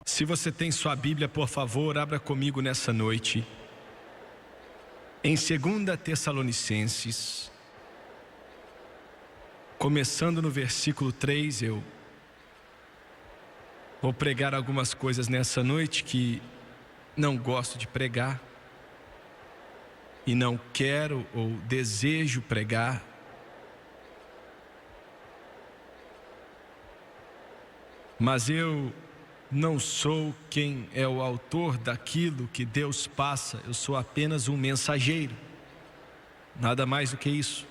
Se você tem sua Bíblia, por favor, abra comigo nessa noite. Em 2 Tessalonicenses, começando no versículo 3, eu vou pregar algumas coisas nessa noite que não gosto de pregar e não quero ou desejo pregar. Mas eu não sou quem é o autor daquilo que Deus passa, eu sou apenas um mensageiro, nada mais do que isso.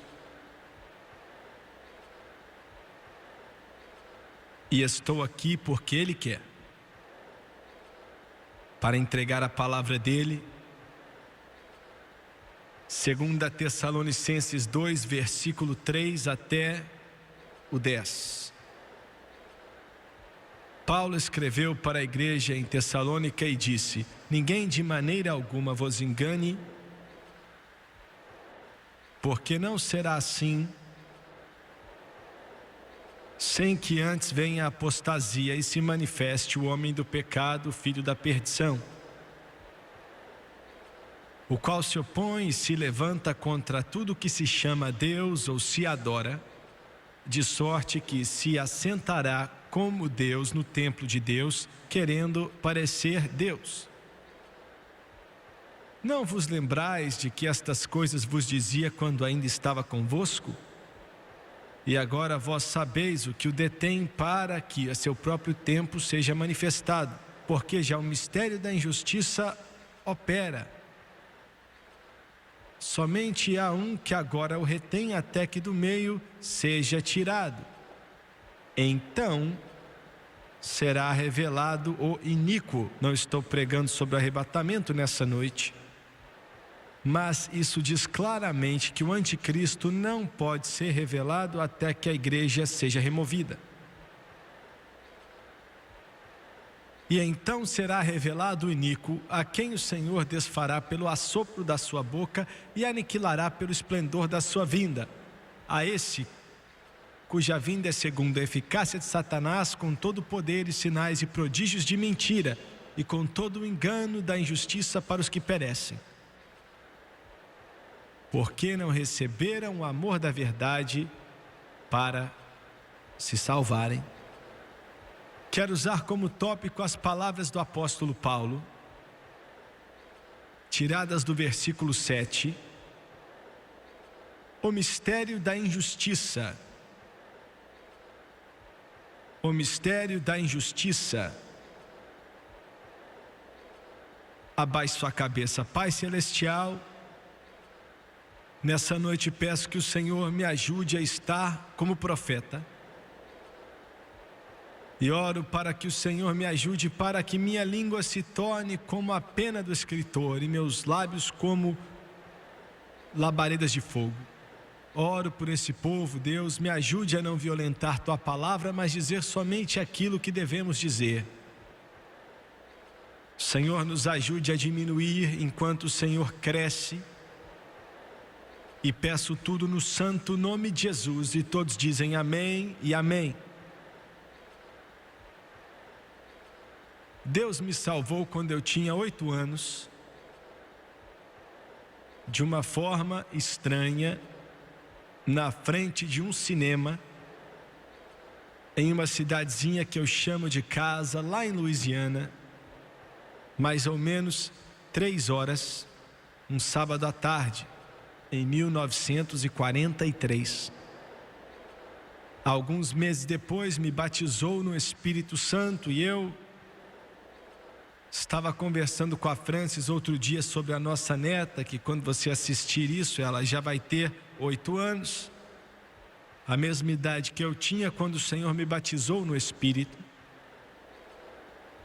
E estou aqui porque Ele quer, para entregar a palavra dEle. 2 Tessalonicenses 2, versículo 3 até o 10. Paulo escreveu para a igreja em Tessalônica e disse: ninguém de maneira alguma vos engane, porque não será assim, sem que antes venha a apostasia e se manifeste o homem do pecado, filho da perdição, o qual se opõe e se levanta contra tudo que se chama Deus ou se adora, de sorte que se assentará como Deus no templo de Deus, querendo parecer Deus. Não vos lembrais de que estas coisas vos dizia quando ainda estava convosco? E agora vós sabeis o que o detém para que a seu próprio tempo seja manifestado, porque já o mistério da injustiça opera. Somente há um que agora o retém até que do meio seja tirado. Então será revelado o iníquo. Não estou pregando sobre arrebatamento nessa noite, mas isso diz claramente que o anticristo não pode ser revelado até que a igreja seja removida. E então será revelado o iníquo, a quem o Senhor desfará pelo assopro da sua boca e aniquilará pelo esplendor da sua vinda. A esse, cuja vinda é segundo a eficácia de Satanás, com todo o poder e sinais e prodígios de mentira, e com todo o engano da injustiça para os que perecem. Porque não receberam o amor da verdade para se salvarem. Quero usar como tópico as palavras do apóstolo Paulo, tiradas do versículo 7. O mistério da injustiça. O mistério da injustiça. Abaixe sua cabeça. Pai Celestial, nessa noite peço que o Senhor me ajude a estar como profeta. E oro para que o Senhor me ajude para que minha língua se torne como a pena do escritor e meus lábios como labaredas de fogo. Oro por esse povo, Deus, me ajude a não violentar Tua palavra, mas dizer somente aquilo que devemos dizer. Senhor, nos ajude a diminuir enquanto o Senhor cresce. E peço tudo no santo nome de Jesus, e todos dizem amém e amém. Deus me salvou quando eu tinha 8 anos, de uma forma estranha, na frente de um cinema, em uma cidadezinha que eu chamo de casa, lá em Louisiana, mais ou menos 3 horas, um sábado à tarde, em 1943. Alguns meses depois me batizou no Espírito Santo e eu estava conversando com a Francis outro dia sobre a nossa neta, que quando você assistir isso, ela já vai ter 8 anos, a mesma idade que eu tinha quando o Senhor me batizou no Espírito.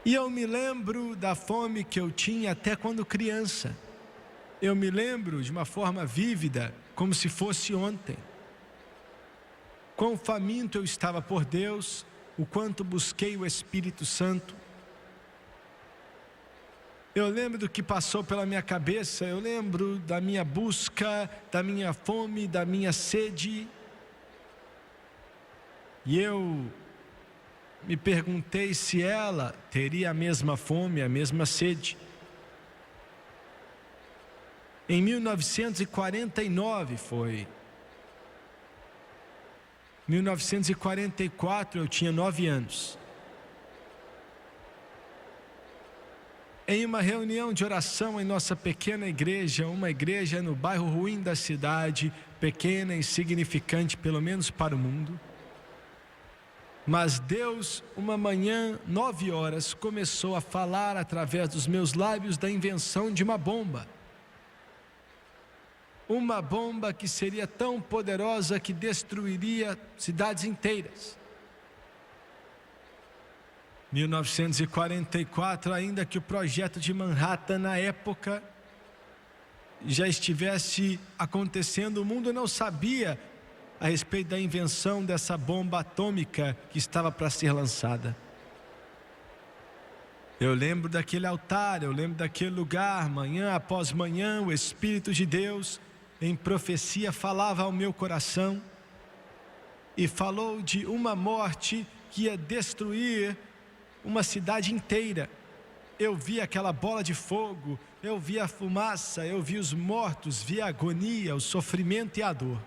E eu me lembro da fome que eu tinha até quando criança. Eu me lembro de uma forma vívida, como se fosse ontem. Quão faminto eu estava por Deus, o quanto busquei o Espírito Santo. Eu lembro do que passou pela minha cabeça, eu lembro da minha busca, da minha fome, da minha sede. E eu me perguntei se ela teria a mesma fome, a mesma sede. Em 1949 foi. 1944 eu tinha 9 anos. Em uma reunião de oração em nossa pequena igreja, uma igreja no bairro ruim da cidade, pequena e insignificante, pelo menos para o mundo. Mas Deus, uma manhã, 9 horas, começou a falar através dos meus lábios da invenção de uma bomba. Uma bomba que seria tão poderosa que destruiria cidades inteiras. 1944, ainda que o projeto de Manhattan na época já estivesse acontecendo, o mundo não sabia a respeito da invenção dessa bomba atômica que estava para ser lançada. Eu lembro daquele altar, eu lembro daquele lugar, manhã após manhã, o Espírito de Deus em profecia falava ao meu coração e falou de uma morte que ia destruir uma cidade inteira. Eu vi aquela bola de fogo, eu vi a fumaça, eu vi os mortos, vi a agonia, o sofrimento e a dor.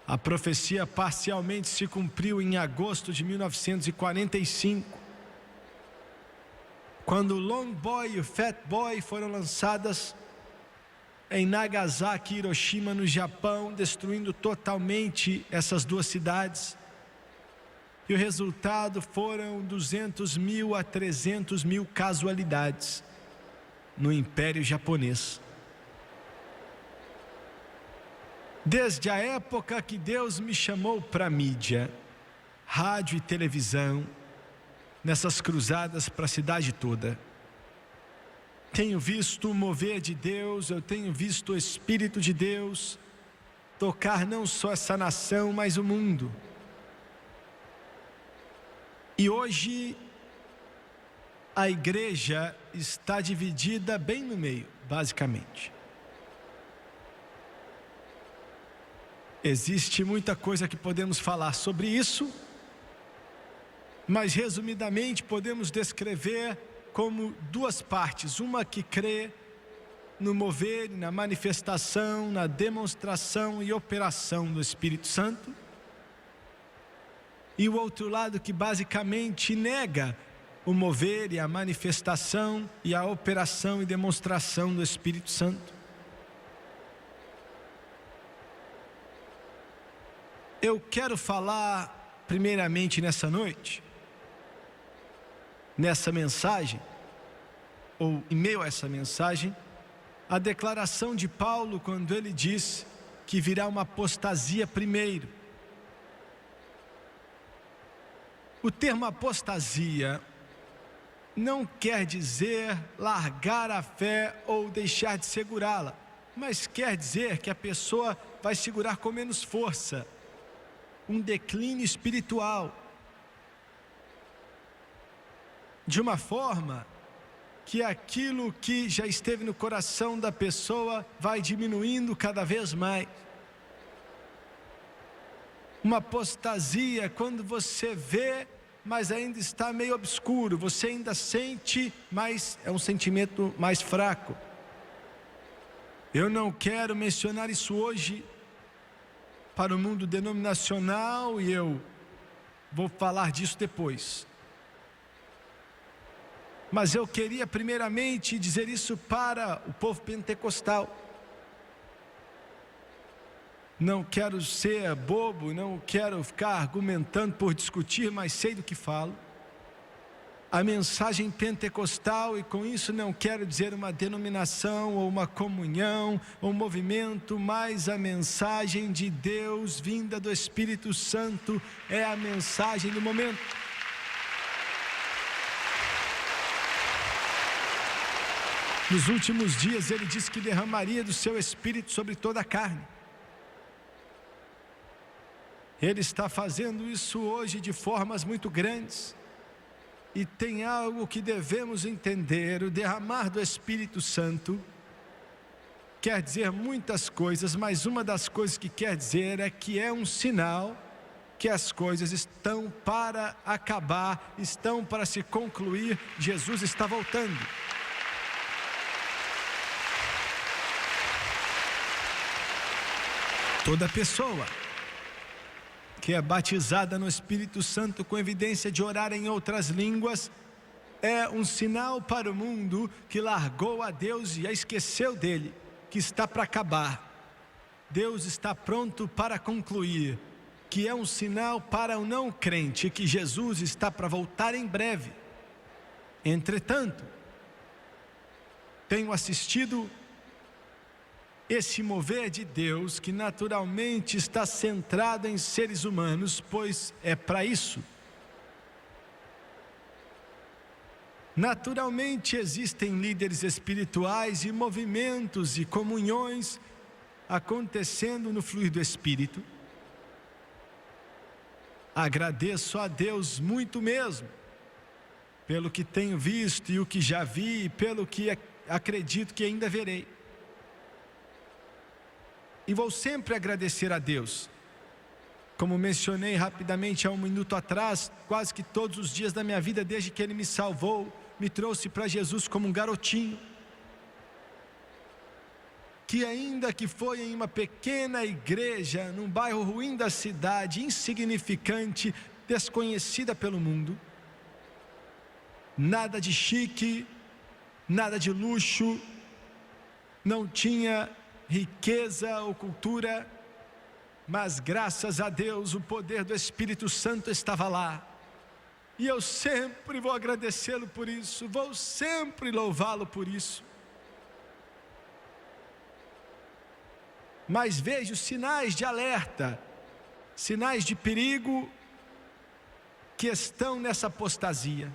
A profecia parcialmente se cumpriu em agosto de 1945, quando o Long Boy e o Fat Boy foram lançadas em Nagasaki e Hiroshima, no Japão, destruindo totalmente essas duas cidades. E o resultado foram 200 mil a 300 mil casualidades no Império Japonês. Desde a época que Deus me chamou para a mídia, rádio e televisão, nessas cruzadas para a cidade toda, tenho visto o mover de Deus, eu tenho visto o Espírito de Deus tocar não só essa nação, mas o mundo. E hoje a igreja está dividida bem no meio, basicamente. Existe muita coisa que podemos falar sobre isso, mas resumidamente podemos descrever como duas partes: uma que crê no mover, na manifestação, na demonstração e operação do Espírito Santo, e o outro lado que basicamente nega o mover e a manifestação e a operação e demonstração do Espírito Santo. Eu quero falar primeiramente nessa noite, nessa mensagem, ou em meio a essa mensagem, a declaração de Paulo quando ele diz que virá uma apostasia primeiro. O termo apostasia não quer dizer largar a fé ou deixar de segurá-la, mas quer dizer que a pessoa vai segurar com menos força, um declínio espiritual, de uma forma que aquilo que já esteve no coração da pessoa vai diminuindo cada vez mais. Uma apostasia, quando você vê, mas ainda está meio obscuro, você ainda sente, mas é um sentimento mais fraco. Eu não quero mencionar isso hoje para o mundo denominacional, e eu vou falar disso depois. Mas eu queria primeiramente dizer isso para o povo pentecostal. Não quero ser bobo, não quero ficar argumentando por discutir, mas sei do que falo. A mensagem pentecostal, e com isso não quero dizer uma denominação ou uma comunhão ou um movimento, mas a mensagem de Deus vinda do Espírito Santo é a mensagem do momento. Nos últimos dias ele disse que derramaria do seu Espírito sobre toda a carne. Ele está fazendo isso hoje de formas muito grandes. E tem algo que devemos entender: o derramar do Espírito Santo quer dizer muitas coisas, mas uma das coisas que quer dizer é que é um sinal que as coisas estão para acabar, estão para se concluir, Jesus está voltando. Toda pessoa que é batizada no Espírito Santo com evidência de orar em outras línguas é um sinal para o mundo que largou a Deus e a esqueceu dele, que está para acabar. Deus está pronto para concluir, que é um sinal para o não crente que Jesus está para voltar em breve. Entretanto, tenho assistido esse mover de Deus que naturalmente está centrado em seres humanos, pois é para isso. Naturalmente existem líderes espirituais e movimentos e comunhões acontecendo no fluir do Espírito. Agradeço a Deus muito mesmo, pelo que tenho visto e o que já vi e pelo que acredito que ainda verei. E vou sempre agradecer a Deus. Como mencionei rapidamente há um minuto atrás, quase que todos os dias da minha vida, desde que Ele me salvou, me trouxe para Jesus como um garotinho, que ainda que foi em uma pequena igreja, num bairro ruim da cidade, insignificante, desconhecida pelo mundo, nada de chique, nada de luxo, não tinha riqueza ou cultura, mas graças a Deus o poder do Espírito Santo estava lá. E eu sempre vou agradecê-lo por isso, vou sempre louvá-lo por isso. Mas vejo sinais de alerta, sinais de perigo que estão nessa apostasia.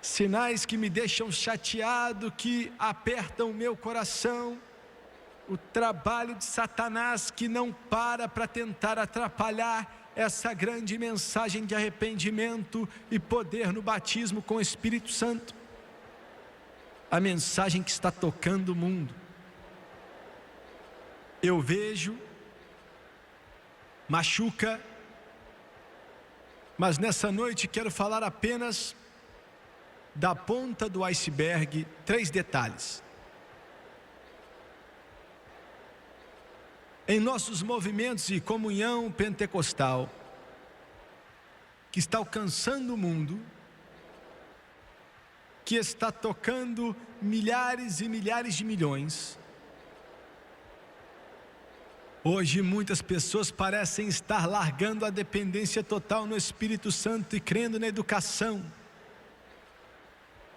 Sinais que me deixam chateado, que apertam o meu coração. O trabalho de Satanás que não para tentar atrapalhar essa grande mensagem de arrependimento e poder no batismo com o Espírito Santo. A mensagem que está tocando o mundo. Eu vejo, machuca, mas nessa noite quero falar apenas da ponta do iceberg, 3 detalhes. Em nossos movimentos e comunhão pentecostal, que está alcançando o mundo, que está tocando milhares e milhares de milhões, hoje muitas pessoas parecem estar largando a dependência total no Espírito Santo e crendo na educação.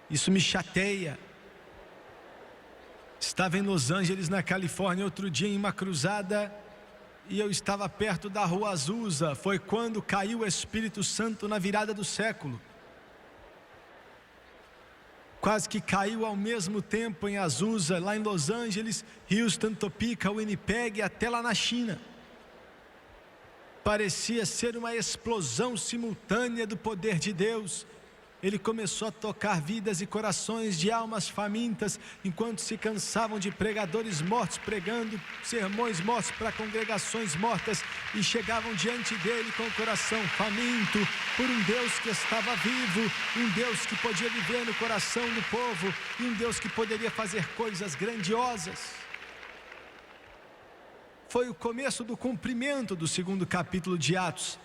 Isso me chateia. Estava em Los Angeles, na Califórnia, outro dia em uma cruzada, e eu estava perto da Rua Azusa. Foi quando caiu o Espírito Santo na virada do século. Quase que caiu ao mesmo tempo em Azusa, lá em Los Angeles, Houston, Topeka, Winnipeg, até lá na China. Parecia ser uma explosão simultânea do poder de Deus. Ele começou a tocar vidas e corações de almas famintas, enquanto se cansavam de pregadores mortos, pregando sermões mortos para congregações mortas, e chegavam diante dele com o coração faminto, por um Deus que estava vivo, um Deus que podia viver no coração do povo, e um Deus que poderia fazer coisas grandiosas. Foi o começo do cumprimento do 2º capítulo de Atos.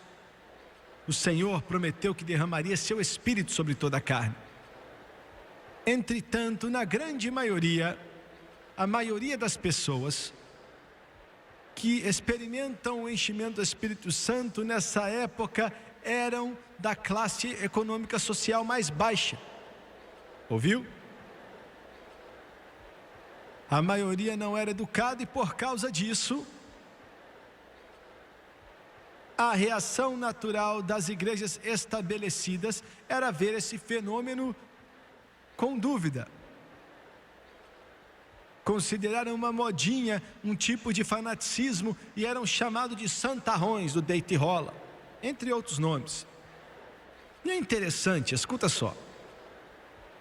O Senhor prometeu que derramaria seu Espírito sobre toda a carne. Entretanto, na grande maioria, a maioria das pessoas que experimentam o enchimento do Espírito Santo nessa época eram da classe econômica social mais baixa. Ouviu? A maioria não era educada e por causa disso, a reação natural das igrejas estabelecidas era ver esse fenômeno com dúvida. Consideraram uma modinha, um tipo de fanaticismo, e eram chamados de santarrões do deita e rola, entre outros nomes. E é interessante, escuta só.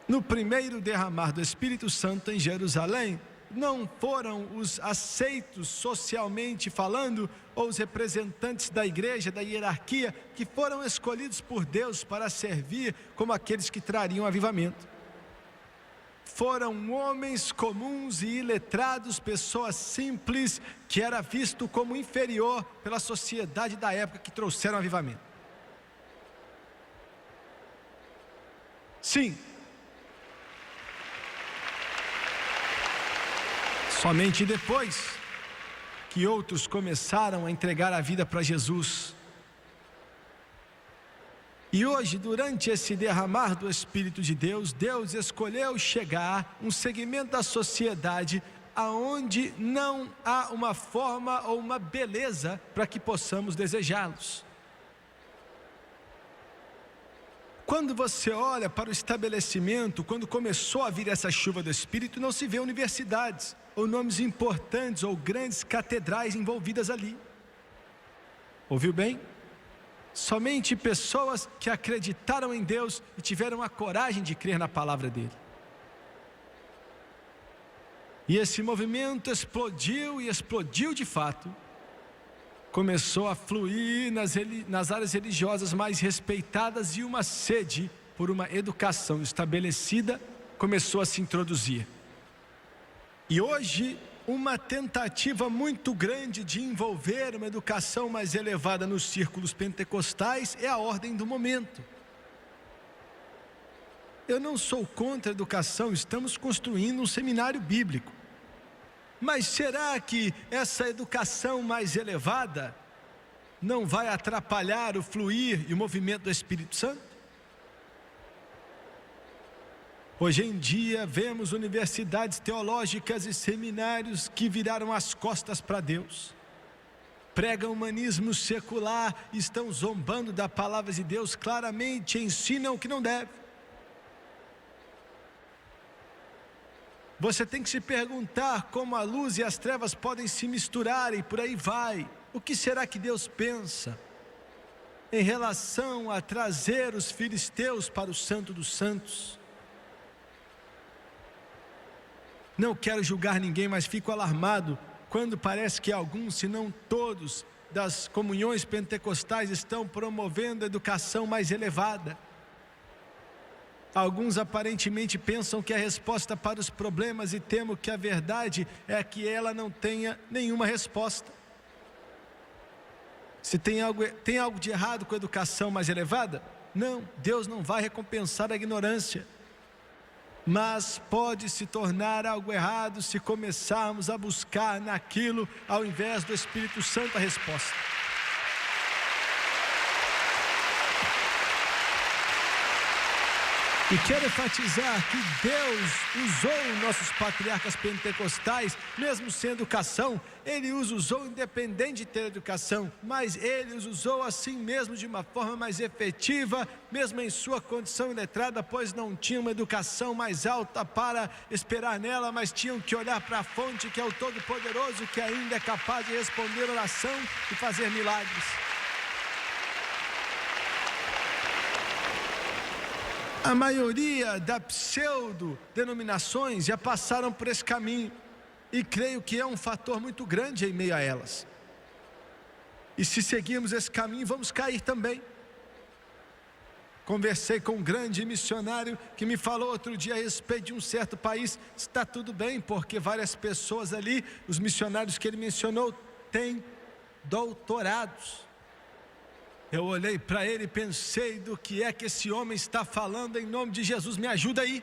No primeiro derramar do Espírito Santo em Jerusalém, não foram os aceitos socialmente falando, ou os representantes da igreja, da hierarquia, que foram escolhidos por Deus para servir como aqueles que trariam avivamento. Foram homens comuns e iletrados, pessoas simples, que era visto como inferior pela sociedade da época, que trouxeram avivamento. Sim. Somente depois que outros começaram a entregar a vida para Jesus. E hoje, durante esse derramar do Espírito de Deus, Deus escolheu chegar um segmento da sociedade aonde não há uma forma ou uma beleza para que possamos desejá-los. Quando você olha para o estabelecimento, quando começou a vir essa chuva do Espírito, não se vê universidades, ou nomes importantes, ou grandes catedrais envolvidas ali. Ouviu bem? Somente pessoas que acreditaram em Deus e tiveram a coragem de crer na palavra dele. E esse movimento explodiu, e explodiu de fato. Começou a fluir nas áreas religiosas mais respeitadas, e uma sede por uma educação estabelecida começou a se introduzir. E hoje, uma tentativa muito grande de envolver uma educação mais elevada nos círculos pentecostais é a ordem do momento. Eu não sou contra a educação, estamos construindo um seminário bíblico. Mas será que essa educação mais elevada não vai atrapalhar o fluir e o movimento do Espírito Santo? Hoje em dia vemos universidades teológicas e seminários que viraram as costas para Deus. Pregam humanismo secular, estão zombando da palavra de Deus claramente, ensinam o que não deve. Você tem que se perguntar como a luz e as trevas podem se misturar, e por aí vai. O que será que Deus pensa em relação a trazer os filisteus para o Santo dos Santos? Não quero julgar ninguém, mas fico alarmado quando parece que alguns, se não todos, das comunhões pentecostais estão promovendo a educação mais elevada. Alguns aparentemente pensam que a resposta para os problemas, e temo que a verdade é que ela não tenha nenhuma resposta. Se tem algo de errado com a educação mais elevada? Não, Deus não vai recompensar a ignorância. Mas pode se tornar algo errado se começarmos a buscar naquilo, ao invés do Espírito Santo, a resposta. E quero enfatizar que Deus usou nossos patriarcas pentecostais, mesmo sem educação. Ele os usou independente de ter educação, mas Ele os usou assim mesmo, de uma forma mais efetiva, mesmo em sua condição iletrada, pois não tinham uma educação mais alta para esperar nela, mas tinham que olhar para a fonte, que é o Todo-Poderoso, que ainda é capaz de responder oração e fazer milagres. A maioria das pseudo-denominações já passaram por esse caminho, e creio que é um fator muito grande em meio a elas. E se seguirmos esse caminho, vamos cair também. Conversei com um grande missionário que me falou outro dia a respeito de um certo país. Está tudo bem, porque várias pessoas ali, os missionários que ele mencionou, têm doutorados. Eu olhei para ele e pensei: do que é que esse homem está falando? Em nome de Jesus, me ajuda aí.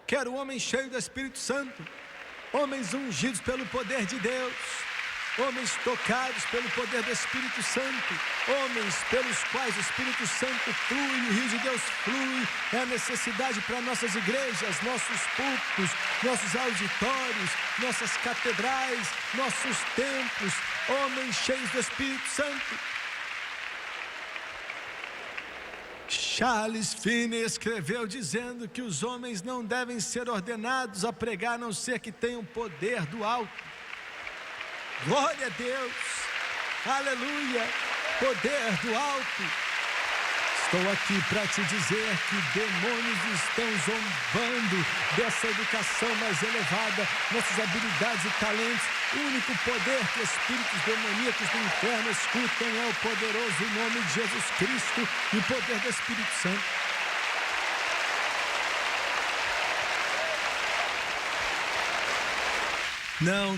Quero um homem cheio do Espírito Santo, homens ungidos pelo poder de Deus, homens tocados pelo poder do Espírito Santo, homens pelos quais o Espírito Santo flui, o rio de Deus flui. É a necessidade para nossas igrejas, nossos púlpitos, nossos auditórios, nossas catedrais, nossos templos, homens cheios do Espírito Santo. Charles Finney escreveu dizendo que os homens não devem ser ordenados a pregar, a não ser que tenham poder do alto. Glória a Deus, aleluia, poder do alto. Estou aqui para te dizer que demônios estão zombando dessa educação mais elevada, nossas habilidades e talentos. O único poder que espíritos demoníacos do inferno escutam é o poderoso nome de Jesus Cristo e o poder do Espírito Santo. Não,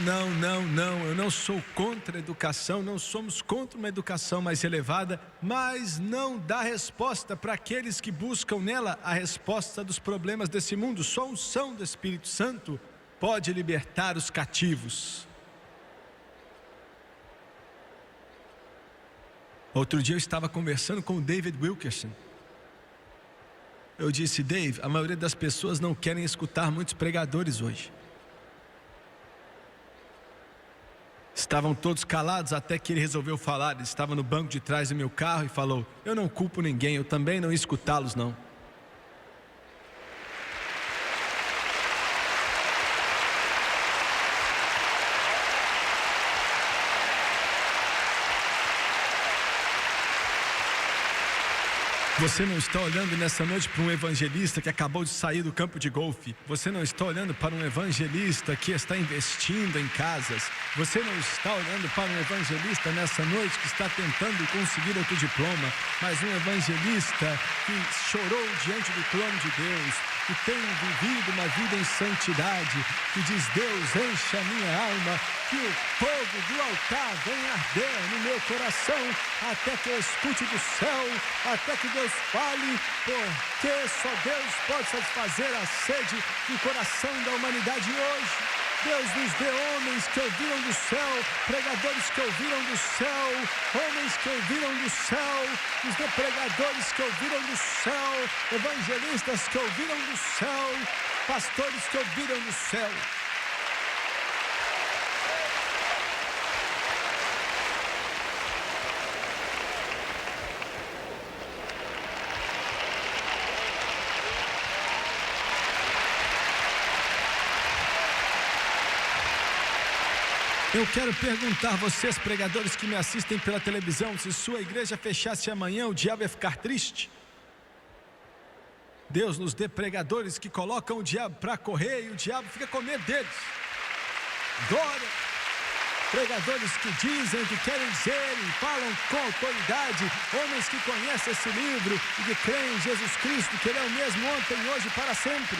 eu não sou contra a educação, não somos contra uma educação mais elevada, mas não dá resposta para aqueles que buscam nela a resposta dos problemas desse mundo. Só a unção do Espírito Santo pode libertar os cativos. Outro dia eu estava conversando com o David Wilkerson. Eu disse: Dave, a maioria das pessoas não querem escutar muitos pregadores hoje. Estavam todos calados até que ele resolveu falar. Ele estava no banco de trás do meu carro e falou: eu não culpo ninguém, eu também não ia escutá-los não. Você não está olhando nessa noite para um evangelista que acabou de sair do campo de golfe. Você não está olhando para um evangelista que está investindo em casas. Você não está olhando para um evangelista nessa noite que está tentando conseguir outro diploma, mas um evangelista que chorou diante do trono de Deus, que tem vivido uma vida em santidade, que diz: Deus, enche a minha alma, que o fogo do altar venha arder no meu coração, até que eu escute do céu, até que Deus fale, porque só Deus pode satisfazer a sede do coração da humanidade hoje. Deus nos dê homens que ouviram do céu, pregadores que ouviram do céu, homens que ouviram do céu, nos dê pregadores que ouviram do céu, evangelistas que ouviram do céu, pastores que ouviram do céu. Eu quero perguntar a vocês, pregadores que me assistem pela televisão, se sua igreja fechasse amanhã, o diabo ia ficar triste? Deus nos dê pregadores que colocam o diabo para correr e o diabo fica com medo deles. Glória! Pregadores que dizem, que querem dizer e falam com autoridade, homens que conhecem esse livro e que creem em Jesus Cristo, que Ele é o mesmo ontem, hoje e para sempre.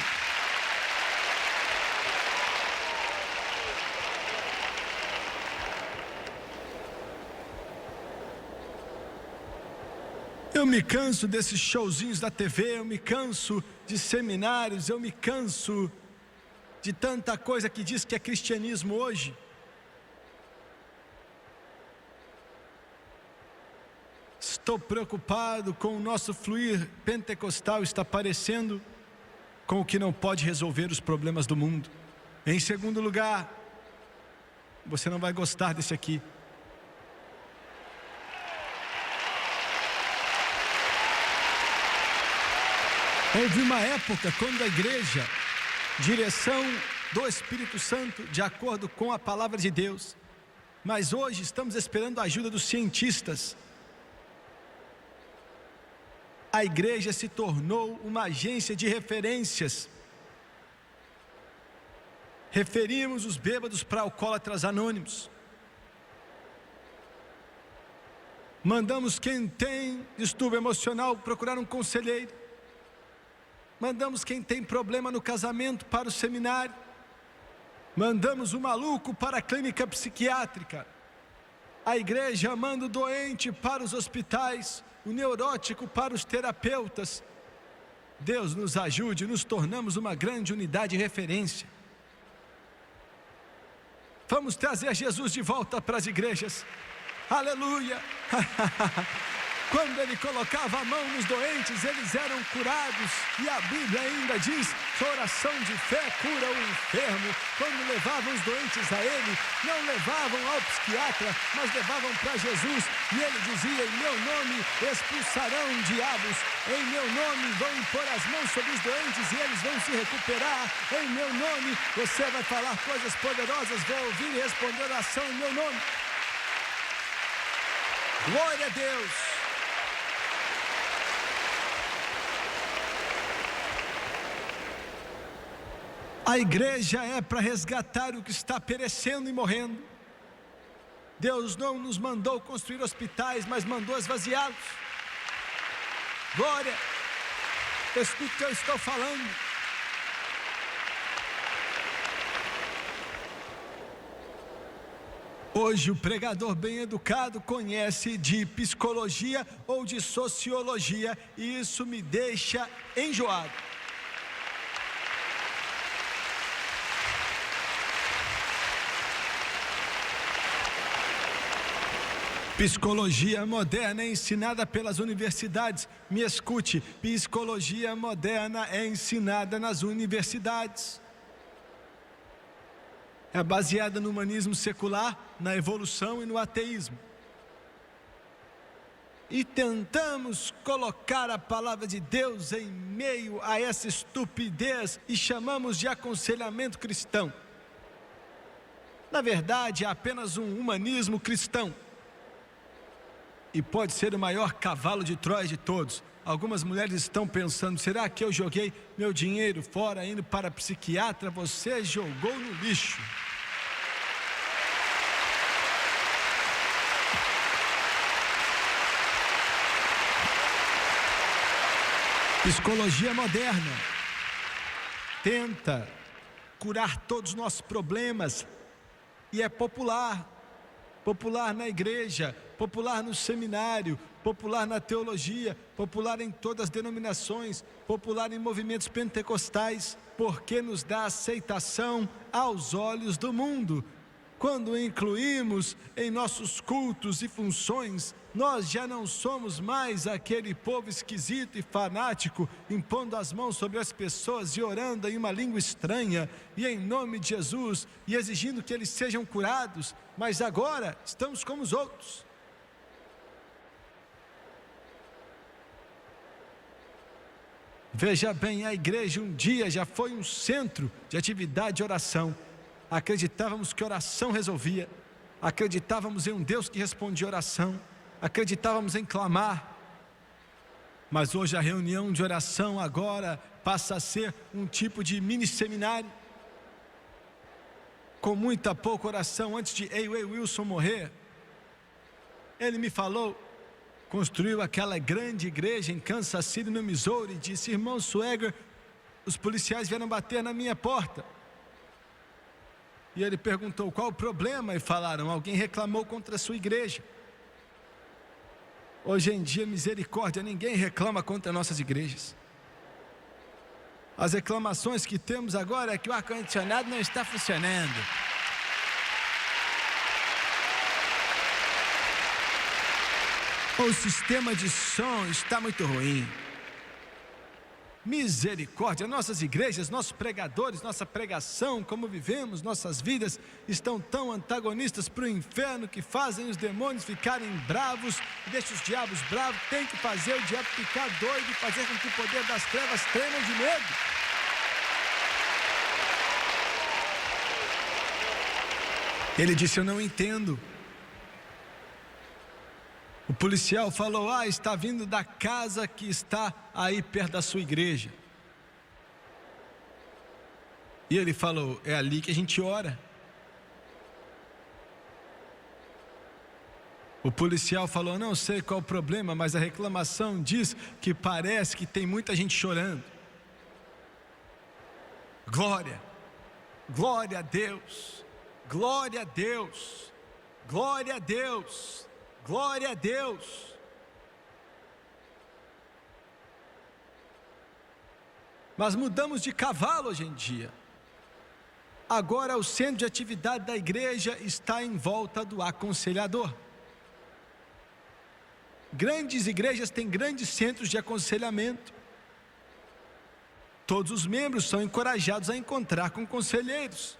Eu me canso desses showzinhos da TV, eu me canso de seminários, eu me canso de tanta coisa que diz que é cristianismo hoje. Estou preocupado com o nosso fluir pentecostal está parecendo com o que não pode resolver os problemas do mundo. Em segundo lugar, você não vai gostar desse aqui. Houve uma época quando a igreja, direção do Espírito Santo, de acordo com a palavra de Deus, mas hoje estamos esperando a ajuda dos cientistas. A igreja se tornou uma agência de referências. Referimos os bêbados para alcoólatras anônimos. Mandamos quem tem distúrbio emocional procurar um conselheiro. Mandamos quem tem problema no casamento para o seminário. Mandamos o maluco para a clínica psiquiátrica. A igreja manda o doente para os hospitais, o neurótico para os terapeutas. Deus nos ajude, nos tornamos uma grande unidade de referência. Vamos trazer Jesus de volta para as igrejas. Aleluia! Quando Ele colocava a mão nos doentes, eles eram curados. E a Bíblia ainda diz que a oração de fé cura o enfermo. Quando levavam os doentes a Ele, não levavam ao psiquiatra, mas levavam para Jesus. E Ele dizia: em meu nome expulsarão diabos, em meu nome vão impor as mãos sobre os doentes e eles vão se recuperar. Em meu nome você vai falar coisas poderosas, vou ouvir e responder oração em meu nome. Glória a Deus. A igreja é para resgatar o que está perecendo e morrendo. Deus não nos mandou construir hospitais, mas mandou esvaziá-los. Glória! Escute o que eu estou falando. Hoje o pregador bem educado conhece de psicologia ou de sociologia, e isso me deixa enjoado. Psicologia moderna é ensinada pelas universidades. Me escute, psicologia moderna é ensinada nas universidades. É baseada no humanismo secular, na evolução e no ateísmo. E tentamos colocar a palavra de Deus em meio a essa estupidez e chamamos de aconselhamento cristão. Na verdade, é apenas um humanismo cristão. E pode ser o maior cavalo de Troia de todos. Algumas mulheres estão pensando: será que eu joguei meu dinheiro fora indo para psiquiatra? Você jogou no lixo. Psicologia moderna tenta curar todos os nossos problemas e é popular. Popular na igreja, popular no seminário, popular na teologia, popular em todas as denominações, popular em movimentos pentecostais, porque nos dá aceitação aos olhos do mundo. Quando incluímos em nossos cultos e funções, nós já não somos mais aquele povo esquisito e fanático, impondo as mãos sobre as pessoas e orando em uma língua estranha, e em nome de Jesus, e exigindo que eles sejam curados, mas agora estamos como os outros. Veja bem, a igreja um dia já foi um centro de atividade de oração. Acreditávamos que oração resolvia, acreditávamos em um Deus que respondia oração, acreditávamos em clamar, mas hoje a reunião de oração agora passa a ser um tipo de mini seminário, com muita pouca oração. Antes de A.W. Wilson morrer, ele me falou, construiu aquela grande igreja em Kansas City, no Missouri, e disse: irmão Swagger, os policiais vieram bater na minha porta. E ele perguntou: qual o problema? E falaram: alguém reclamou contra a sua igreja. Hoje em dia, misericórdia, ninguém reclama contra nossas igrejas. As reclamações que temos agora é que o ar-condicionado não está funcionando. Ou o sistema de som está muito ruim. Misericórdia, nossas igrejas, nossos pregadores, nossa pregação, como vivemos, nossas vidas estão tão antagonistas para o inferno que fazem os demônios ficarem bravos e deixam os diabos bravos. Tem que fazer o diabo ficar doido e fazer com que o poder das trevas tremam de medo. Ele disse: eu não entendo. O policial falou: está vindo da casa que está aí perto da sua igreja. E ele falou: é ali que a gente ora. O policial falou: não sei qual o problema, mas a reclamação diz que parece que tem muita gente chorando. Glória, glória a Deus, glória a Deus, glória a Deus. Glória a Deus. Mas mudamos de cavalo hoje em dia. Agora o centro de atividade da igreja está em volta do aconselhador. Grandes igrejas têm grandes centros de aconselhamento. Todos os membros são encorajados a encontrar com conselheiros.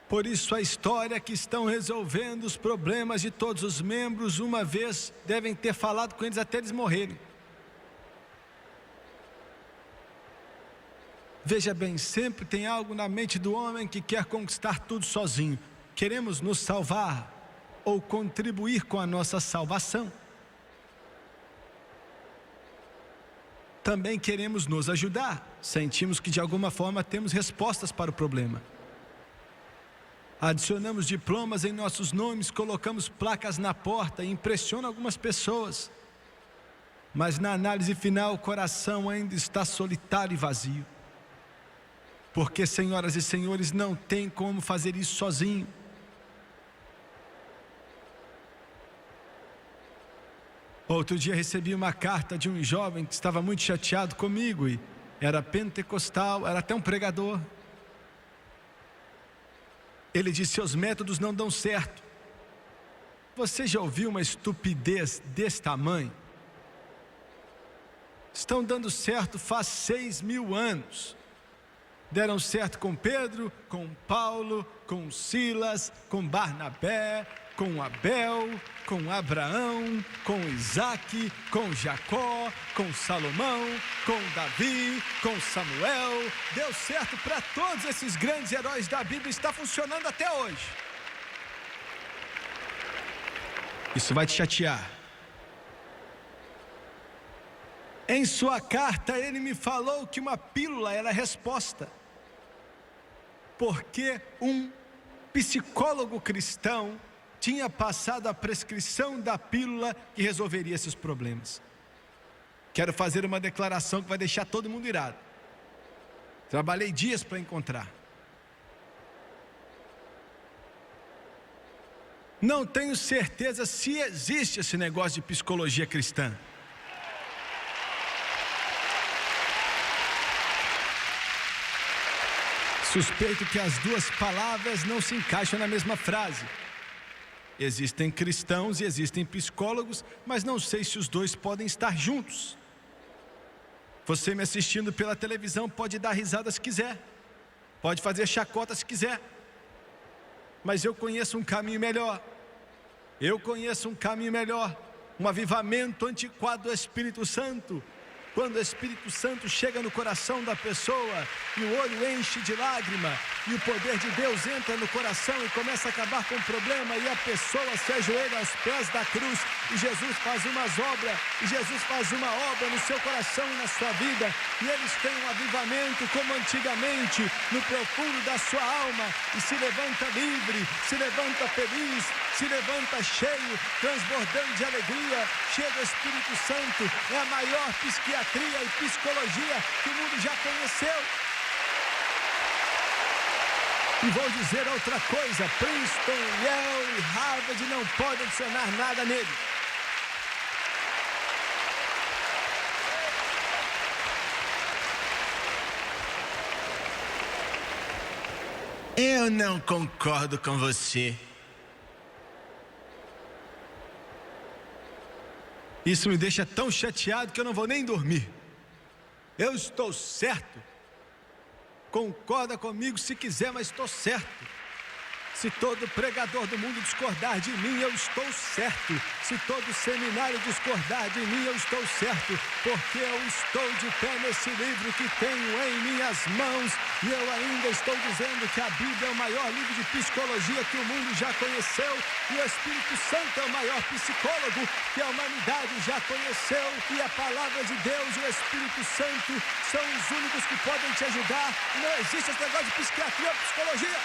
Por isso a história que estão resolvendo os problemas de todos os membros, uma vez devem ter falado com eles até eles morrerem. Veja bem, sempre tem algo na mente do homem que quer conquistar tudo sozinho. Queremos nos salvar ou contribuir com a nossa salvação. também queremos nos ajudar. Sentimos que de alguma forma temos respostas para o problema. Adicionamos diplomas em nossos nomes, colocamos placas na porta e impressiona algumas pessoas. Mas na análise final, o coração ainda está solitário e vazio. Porque, senhoras e senhores, não tem como fazer isso sozinho. Outro dia recebi uma carta de um jovem que estava muito chateado comigo e era pentecostal, era até um pregador. Ele disse: seus métodos não dão certo. Você já ouviu uma estupidez desse tamanho? Estão dando certo faz 6.000 anos. Deram certo com Pedro, com Paulo, com Silas, com Barnabé, com Abel, com Abraão, com Isaac, com Jacó, com Salomão, com Davi, com Samuel. Deu certo para todos esses grandes heróis da Bíblia, está funcionando até hoje. Isso vai te chatear. Em sua carta ele me falou que uma pílula era a resposta. Porque um psicólogo cristão tinha passado a prescrição da pílula que resolveria esses problemas. Quero fazer uma declaração que vai deixar todo mundo irado. Trabalhei dias para encontrar. Não tenho certeza se existe esse negócio de psicologia cristã. Suspeito que as duas palavras não se encaixam na mesma frase. Existem cristãos e existem psicólogos, mas não sei se os dois podem estar juntos. Você me assistindo pela televisão pode dar risada se quiser, pode fazer chacota se quiser, mas eu conheço um caminho melhor. Eu conheço um caminho melhor, um avivamento antiquado do Espírito Santo. Quando o Espírito Santo chega no coração da pessoa e o olho enche de lágrima e o poder de Deus entra no coração e começa a acabar com o problema e a pessoa se ajoelha aos pés da cruz e Jesus faz uma obra no seu coração e na sua vida e eles têm um avivamento como antigamente no profundo da sua alma e se levanta livre, se levanta feliz, se levanta cheio, transbordando de alegria. Chega o Espírito Santo, é a maior psiquiatria e psicologia que o mundo já conheceu. E vou dizer outra coisa: Princeton, Yale e Harvard não podem adicionar nada nele. Eu não concordo com você. Isso me deixa tão chateado que eu não vou nem dormir. Eu estou certo. Concorda comigo se quiser, mas estou certo. Se todo pregador do mundo discordar de mim, eu estou certo. Se todo seminário discordar de mim, eu estou certo. Porque eu estou de pé nesse livro que tenho em minhas mãos. E eu ainda estou dizendo que a Bíblia é o maior livro de psicologia que o mundo já conheceu. E o Espírito Santo é o maior psicólogo que a humanidade já conheceu. E a palavra de Deus e o Espírito Santo são os únicos que podem te ajudar. Não existe esse negócio de psiquiatria ou psicologia.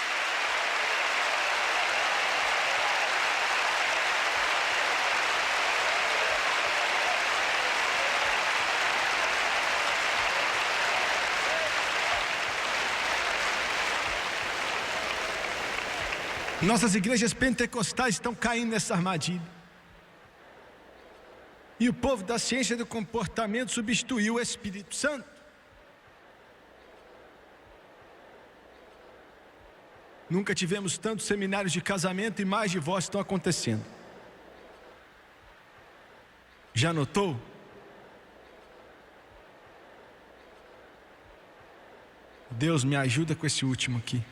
Nossas igrejas pentecostais estão caindo nessa armadilha. E o povo da ciência do comportamento substituiu o Espírito Santo. Nunca tivemos tantos seminários de casamento e mais divórcios estão acontecendo. Já notou? Deus me ajuda com esse último aqui.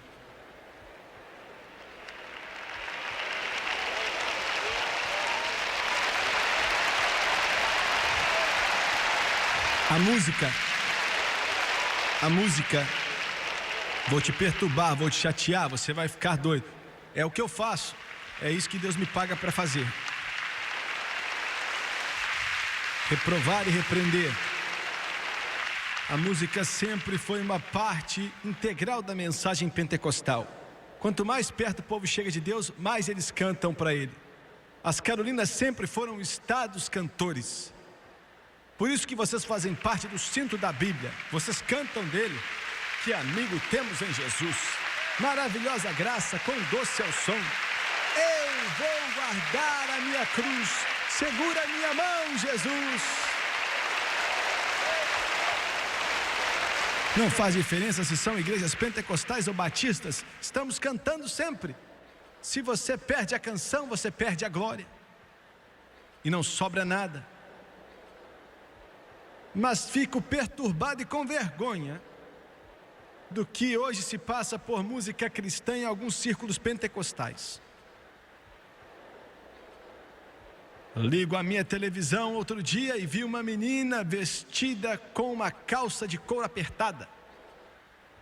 A música, vou te perturbar, vou te chatear, você vai ficar doido. É o que eu faço, é isso que Deus me paga para fazer. Reprovar e repreender. A música sempre foi uma parte integral da mensagem pentecostal. Quanto mais perto o povo chega de Deus, mais eles cantam para Ele. As Carolinas sempre foram estados cantores. Por isso que vocês fazem parte do cinto da Bíblia. Vocês cantam dele. Que amigo temos em Jesus. Maravilhosa graça, quão doce é o som. Eu vou guardar a minha cruz. Segura a minha mão, Jesus. Não faz diferença se são igrejas pentecostais ou batistas. Estamos cantando sempre. Se você perde a canção, você perde a glória. E não sobra nada. Mas fico perturbado e com vergonha do que hoje se passa por música cristã em alguns círculos pentecostais. Ligo a minha televisão outro dia e vi uma menina vestida com uma calça de couro apertada.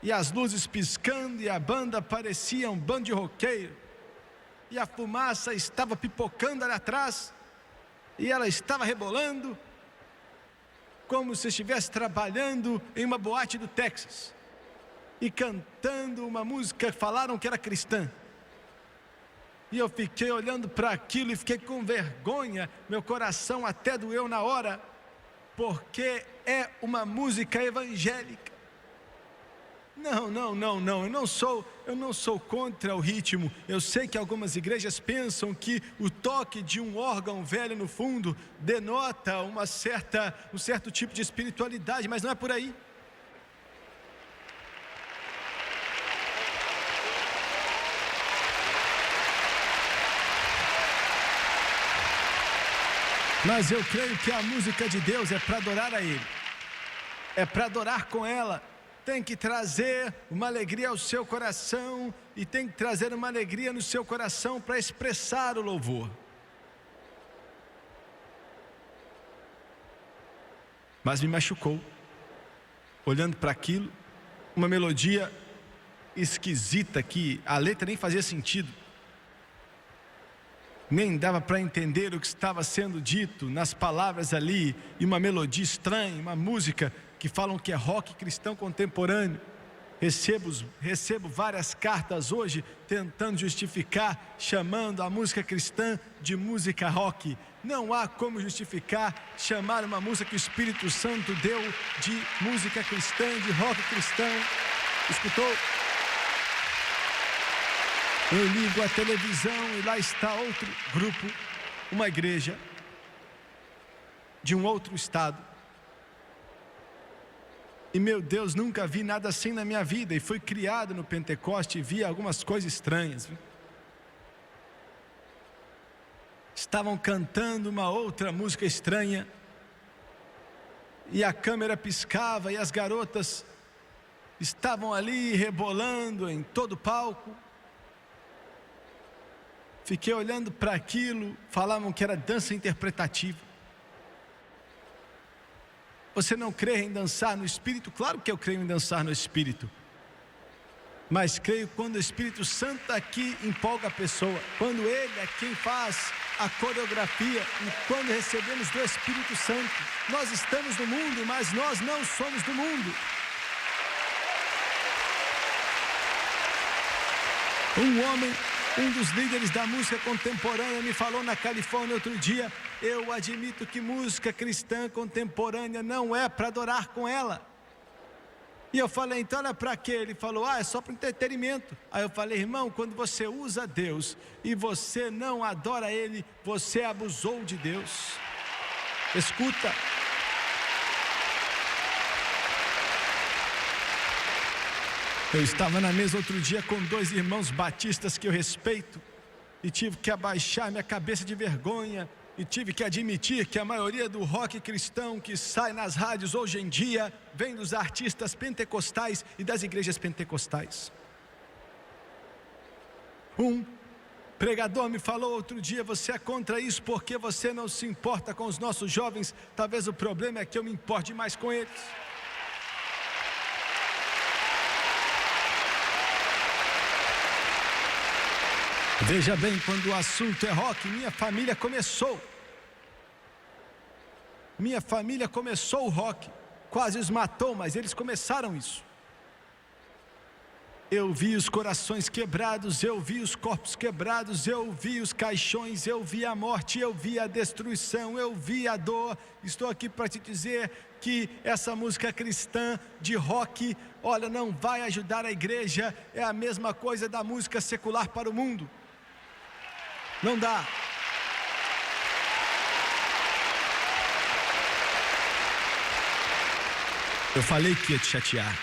E as luzes piscando e a banda parecia um bando de roqueiro. E a fumaça estava pipocando ali atrás. E ela estava rebolando, como se estivesse trabalhando em uma boate do Texas. E cantando uma música que falaram que era cristã. E eu fiquei olhando para aquilo e fiquei com vergonha. Meu coração até doeu na hora. Porque é uma música evangélica. Não, eu não sou contra o ritmo. Eu sei que algumas igrejas pensam que o toque de um órgão velho no fundo denota um certo tipo de espiritualidade, mas não é por aí. Mas eu creio que a música de Deus é para adorar a Ele. É para adorar com ela. Tem que trazer uma alegria ao seu coração. E tem que trazer uma alegria no seu coração para expressar o louvor. Mas me machucou. Olhando para aquilo, uma melodia esquisita que a letra nem fazia sentido. Nem dava para entender o que estava sendo dito nas palavras ali. E uma melodia estranha, uma música que falam que é rock cristão contemporâneo. Recebo várias cartas hoje tentando justificar, chamando a música cristã de música rock. Não há como justificar chamar uma música que o Espírito Santo deu de música cristã, de rock cristão. Escutou? Eu ligo a televisão e lá está outro grupo, uma igreja de um outro estado. E meu Deus, nunca vi nada assim na minha vida. E fui criado no Pentecoste e vi algumas coisas estranhas. Estavam cantando uma outra música estranha. E a câmera piscava e as garotas estavam ali rebolando em todo o palco. Fiquei olhando para aquilo, falavam que era dança interpretativa. Você não crê em dançar no Espírito? Claro que eu creio em dançar no Espírito. Mas creio quando o Espírito Santo aqui empolga a pessoa. Quando Ele é quem faz a coreografia. E quando recebemos do Espírito Santo. Nós estamos no mundo, mas nós não somos do mundo. Um homem, um dos líderes da música contemporânea, me falou na Califórnia outro dia: eu admito que música cristã contemporânea não é para adorar com ela. E eu falei: então é para quê? Ele falou: é só para entretenimento. Aí eu falei: irmão, quando você usa Deus e você não adora Ele, você abusou de Deus. Escuta. Eu estava na mesa outro dia com 2 irmãos batistas que eu respeito e tive que abaixar minha cabeça de vergonha e tive que admitir que a maioria do rock cristão que sai nas rádios hoje em dia vem dos artistas pentecostais e das igrejas pentecostais. Um pregador me falou outro dia: você é contra isso porque você não se importa com os nossos jovens. Talvez o problema é que eu me importe mais com eles. Veja bem, quando o assunto é rock, minha família começou o rock. quase os matou, mas eles começaram isso. Eu vi os corações quebrados, eu vi os corpos quebrados, eu vi os caixões, eu vi a morte, eu vi a destruição, eu vi a dor. Estou aqui para te dizer que essa música cristã de rock, olha, não vai ajudar a igreja. É a mesma coisa da música secular para o mundo. Não dá. Eu falei que ia te chatear.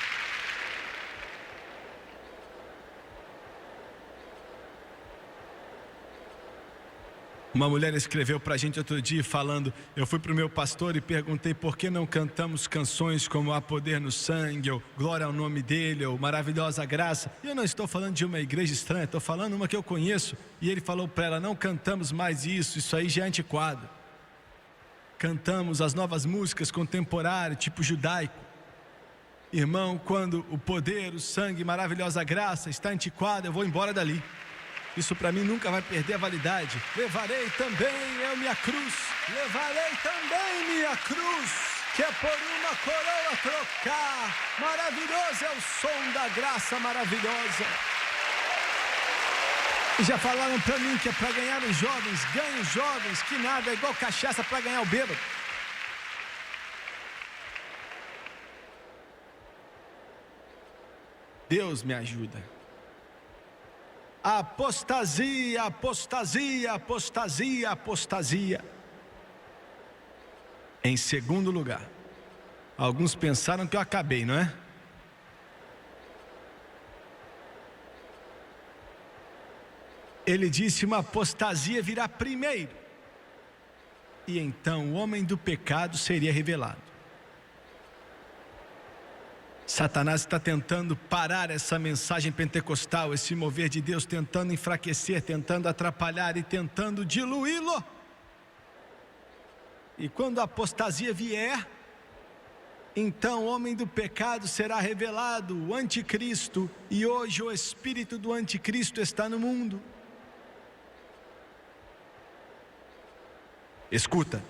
Uma mulher escreveu para a gente outro dia falando: eu fui para o meu pastor e perguntei por que não cantamos canções como Há Poder no Sangue, ou Glória ao Nome dEle, ou Maravilhosa Graça. E eu não estou falando de uma igreja estranha, estou falando uma que eu conheço. E ele falou para ela: não cantamos mais isso aí já é antiquado. Cantamos as novas músicas contemporâneas, tipo judaico. Irmão, quando o poder, o sangue, maravilhosa graça está antiquado, eu vou embora dali. Isso para mim nunca vai perder a validade. Levarei também eu minha cruz, levarei também minha cruz, que é por uma coroa trocar. Maravilhoso é o som da graça maravilhosa. E já falaram para mim que é para ganhar os jovens, ganha os jovens, que nada, é igual cachaça para ganhar o bêbado. Deus me ajuda. Apostasia, apostasia, apostasia, apostasia. Em segundo lugar, alguns pensaram que eu acabei, não é? Ele disse: uma apostasia virá primeiro, e então o homem do pecado seria revelado. Satanás está tentando parar essa mensagem pentecostal, esse mover de Deus, tentando enfraquecer, tentando atrapalhar e tentando diluí-lo. E quando a apostasia vier, então o homem do pecado será revelado, o anticristo, e hoje o espírito do anticristo está no mundo. Escuta.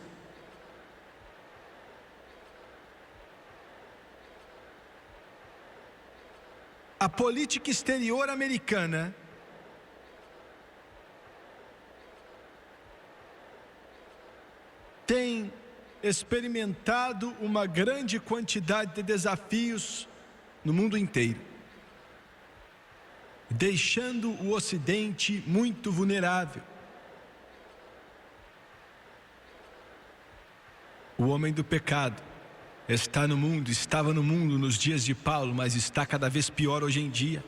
A política exterior americana tem experimentado uma grande quantidade de desafios no mundo inteiro, deixando o Ocidente muito vulnerável. O homem do pecado está no mundo, estava no mundo nos dias de Paulo, mas está cada vez pior hoje em dia.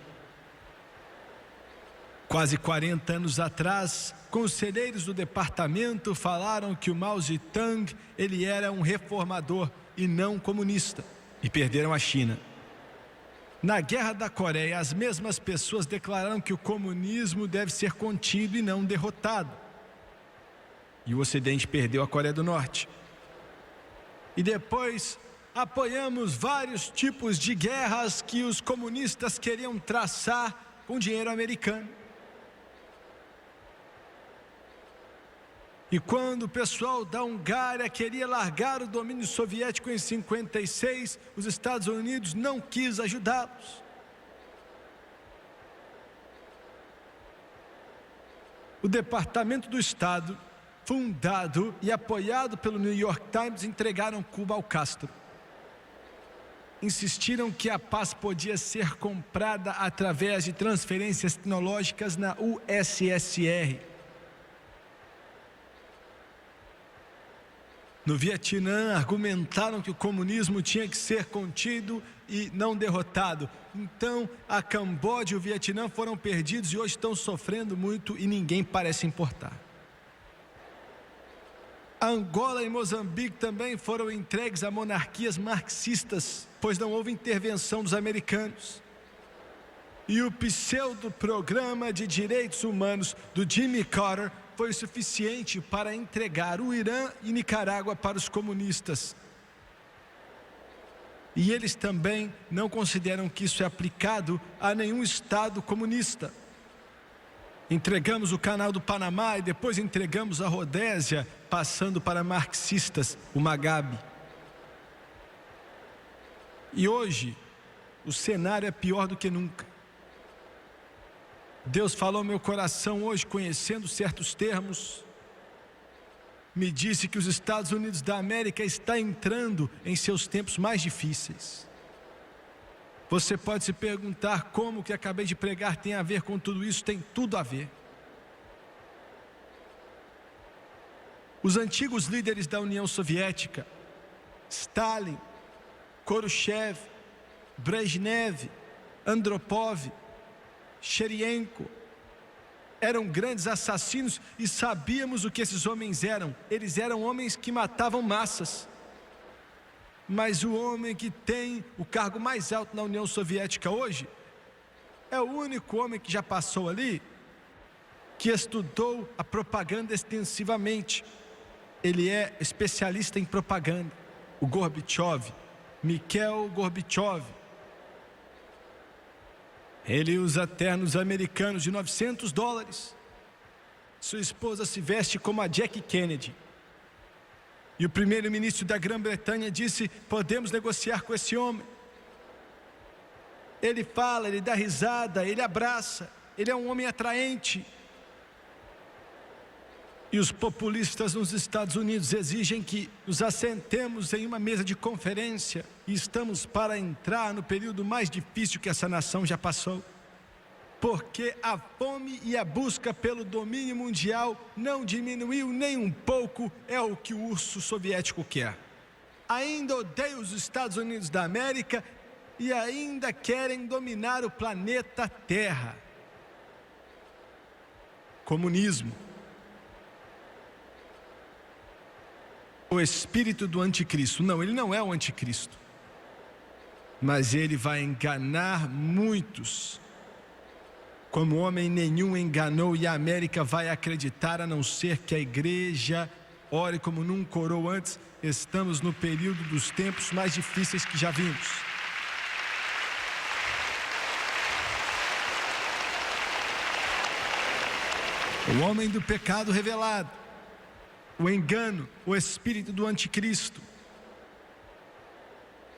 Quase 40 anos atrás, conselheiros do departamento falaram que o Mao Zedong, ele era um reformador e não comunista, e perderam a China. Na Guerra da Coreia, as mesmas pessoas declararam que o comunismo deve ser contido e não derrotado. E o Ocidente perdeu a Coreia do Norte. E depois apoiamos vários tipos de guerras que os comunistas queriam traçar com dinheiro americano. E quando o pessoal da Hungária queria largar o domínio soviético em 56, os Estados Unidos não quis ajudá-los. O Departamento do Estado, fundado e apoiado pelo New York Times, entregaram Cuba ao Castro. Insistiram que a paz podia ser comprada através de transferências tecnológicas na USSR. No Vietnã, argumentaram que o comunismo tinha que ser contido e não derrotado. Então, a Camboja e o Vietnã foram perdidos e hoje estão sofrendo muito e ninguém parece importar. Angola e Moçambique também foram entregues a monarquias marxistas, pois não houve intervenção dos americanos. E o pseudo-programa de direitos humanos do Jimmy Carter foi suficiente para entregar o Irã e Nicarágua para os comunistas. E eles também não consideram que isso é aplicado a nenhum Estado comunista. Entregamos o Canal do Panamá e depois entregamos a Rodésia, passando para marxistas, o Mugabe. E hoje, o cenário é pior do que nunca. Deus falou ao meu coração hoje, conhecendo certos termos, me disse que os Estados Unidos da América está entrando em seus tempos mais difíceis. Você pode se perguntar como o que acabei de pregar tem a ver com tudo isso. Tem tudo a ver. Os antigos líderes da União Soviética, Stalin, Khrushchev, Brezhnev, Andropov, Sherienko, eram grandes assassinos e sabíamos o que esses homens eram. Eles eram homens que matavam massas. Mas o homem que tem o cargo mais alto na União Soviética hoje é o único homem que já passou ali, que estudou a propaganda extensivamente. Ele é especialista em propaganda. O Gorbachev, Mikhail Gorbachev. Ele usa ternos americanos de $900. Sua esposa se veste como a Jackie Kennedy. E o primeiro-ministro da Grã-Bretanha disse: podemos negociar com esse homem. Ele fala, ele dá risada, ele abraça. Ele é um homem atraente. E os populistas nos Estados Unidos exigem que nos assentemos em uma mesa de conferência. E estamos para entrar no período mais difícil que essa nação já passou. Porque a fome e a busca pelo domínio mundial não diminuiu nem um pouco. É o que o urso soviético quer. Ainda odeiam os Estados Unidos da América e ainda querem dominar o planeta Terra. Comunismo. O espírito do anticristo. Não, ele não é o anticristo. Mas ele vai enganar muitos. Como homem nenhum enganou, e a América vai acreditar, a não ser que a igreja ore como nunca orou antes. Estamos no período dos tempos mais difíceis que já vimos. O homem do pecado revelado. O engano, o espírito do anticristo.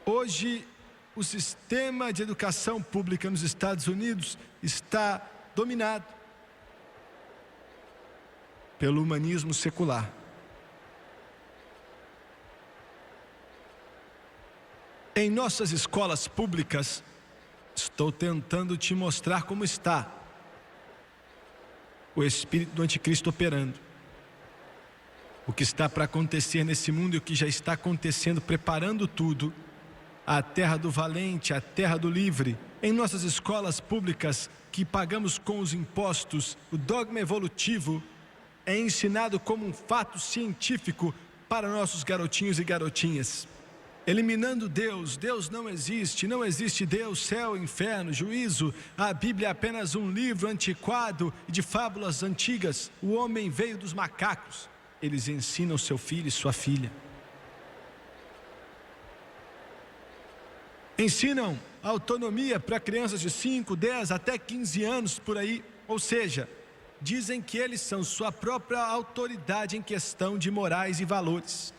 Hoje, o sistema de educação pública nos Estados Unidos está dominado pelo humanismo secular. Em nossas escolas públicas, estou tentando te mostrar como está o espírito do anticristo operando. O que está para acontecer nesse mundo e o que já está acontecendo, preparando tudo. A terra do valente, a terra do livre. Em nossas escolas públicas, que pagamos com os impostos, o dogma evolutivo é ensinado como um fato científico para nossos garotinhos e garotinhas. Eliminando Deus. Deus não existe, não existe Deus, céu, inferno, juízo. A Bíblia é apenas um livro antiquado de fábulas antigas. O homem veio dos macacos. Eles ensinam seu filho e sua filha. Ensinam autonomia para crianças de 5, 10, até 15 anos por aí. Ou seja, dizem que eles são sua própria autoridade em questão de morais e valores.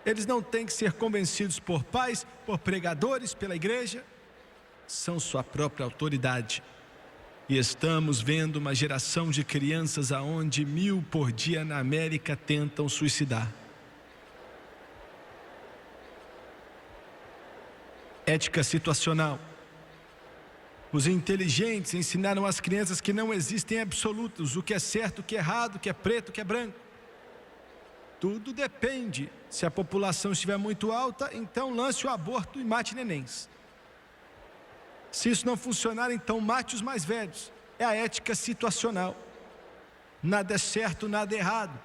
Eles não têm que ser convencidos por pais, por pregadores, pela igreja. São sua própria autoridade. E estamos vendo uma geração de crianças aonde 1000 por dia na América tentam suicidar. Ética situacional. Os inteligentes ensinaram às crianças que não existem absolutos, o que é certo, o que é errado, o que é preto, o que é branco. Tudo depende. Se a população estiver muito alta, então lance o aborto e mate nenéns. Se isso não funcionar, então mate os mais velhos. É a ética situacional. Nada é certo, nada é errado.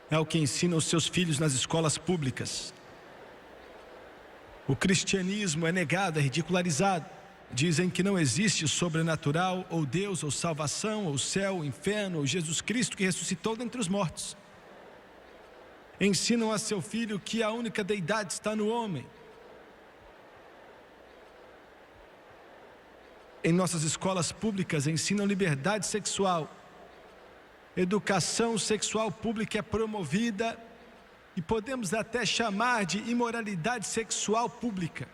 É o que ensina os seus filhos nas escolas públicas. O cristianismo é negado, é ridicularizado. Dizem que não existe sobrenatural, ou Deus, ou salvação, ou céu, ou inferno, ou Jesus Cristo que ressuscitou dentre os mortos. Ensinam a seu filho que a única deidade está no homem. Em nossas escolas públicas ensinam liberdade sexual. Educação sexual pública é promovida e podemos até chamar de imoralidade sexual pública,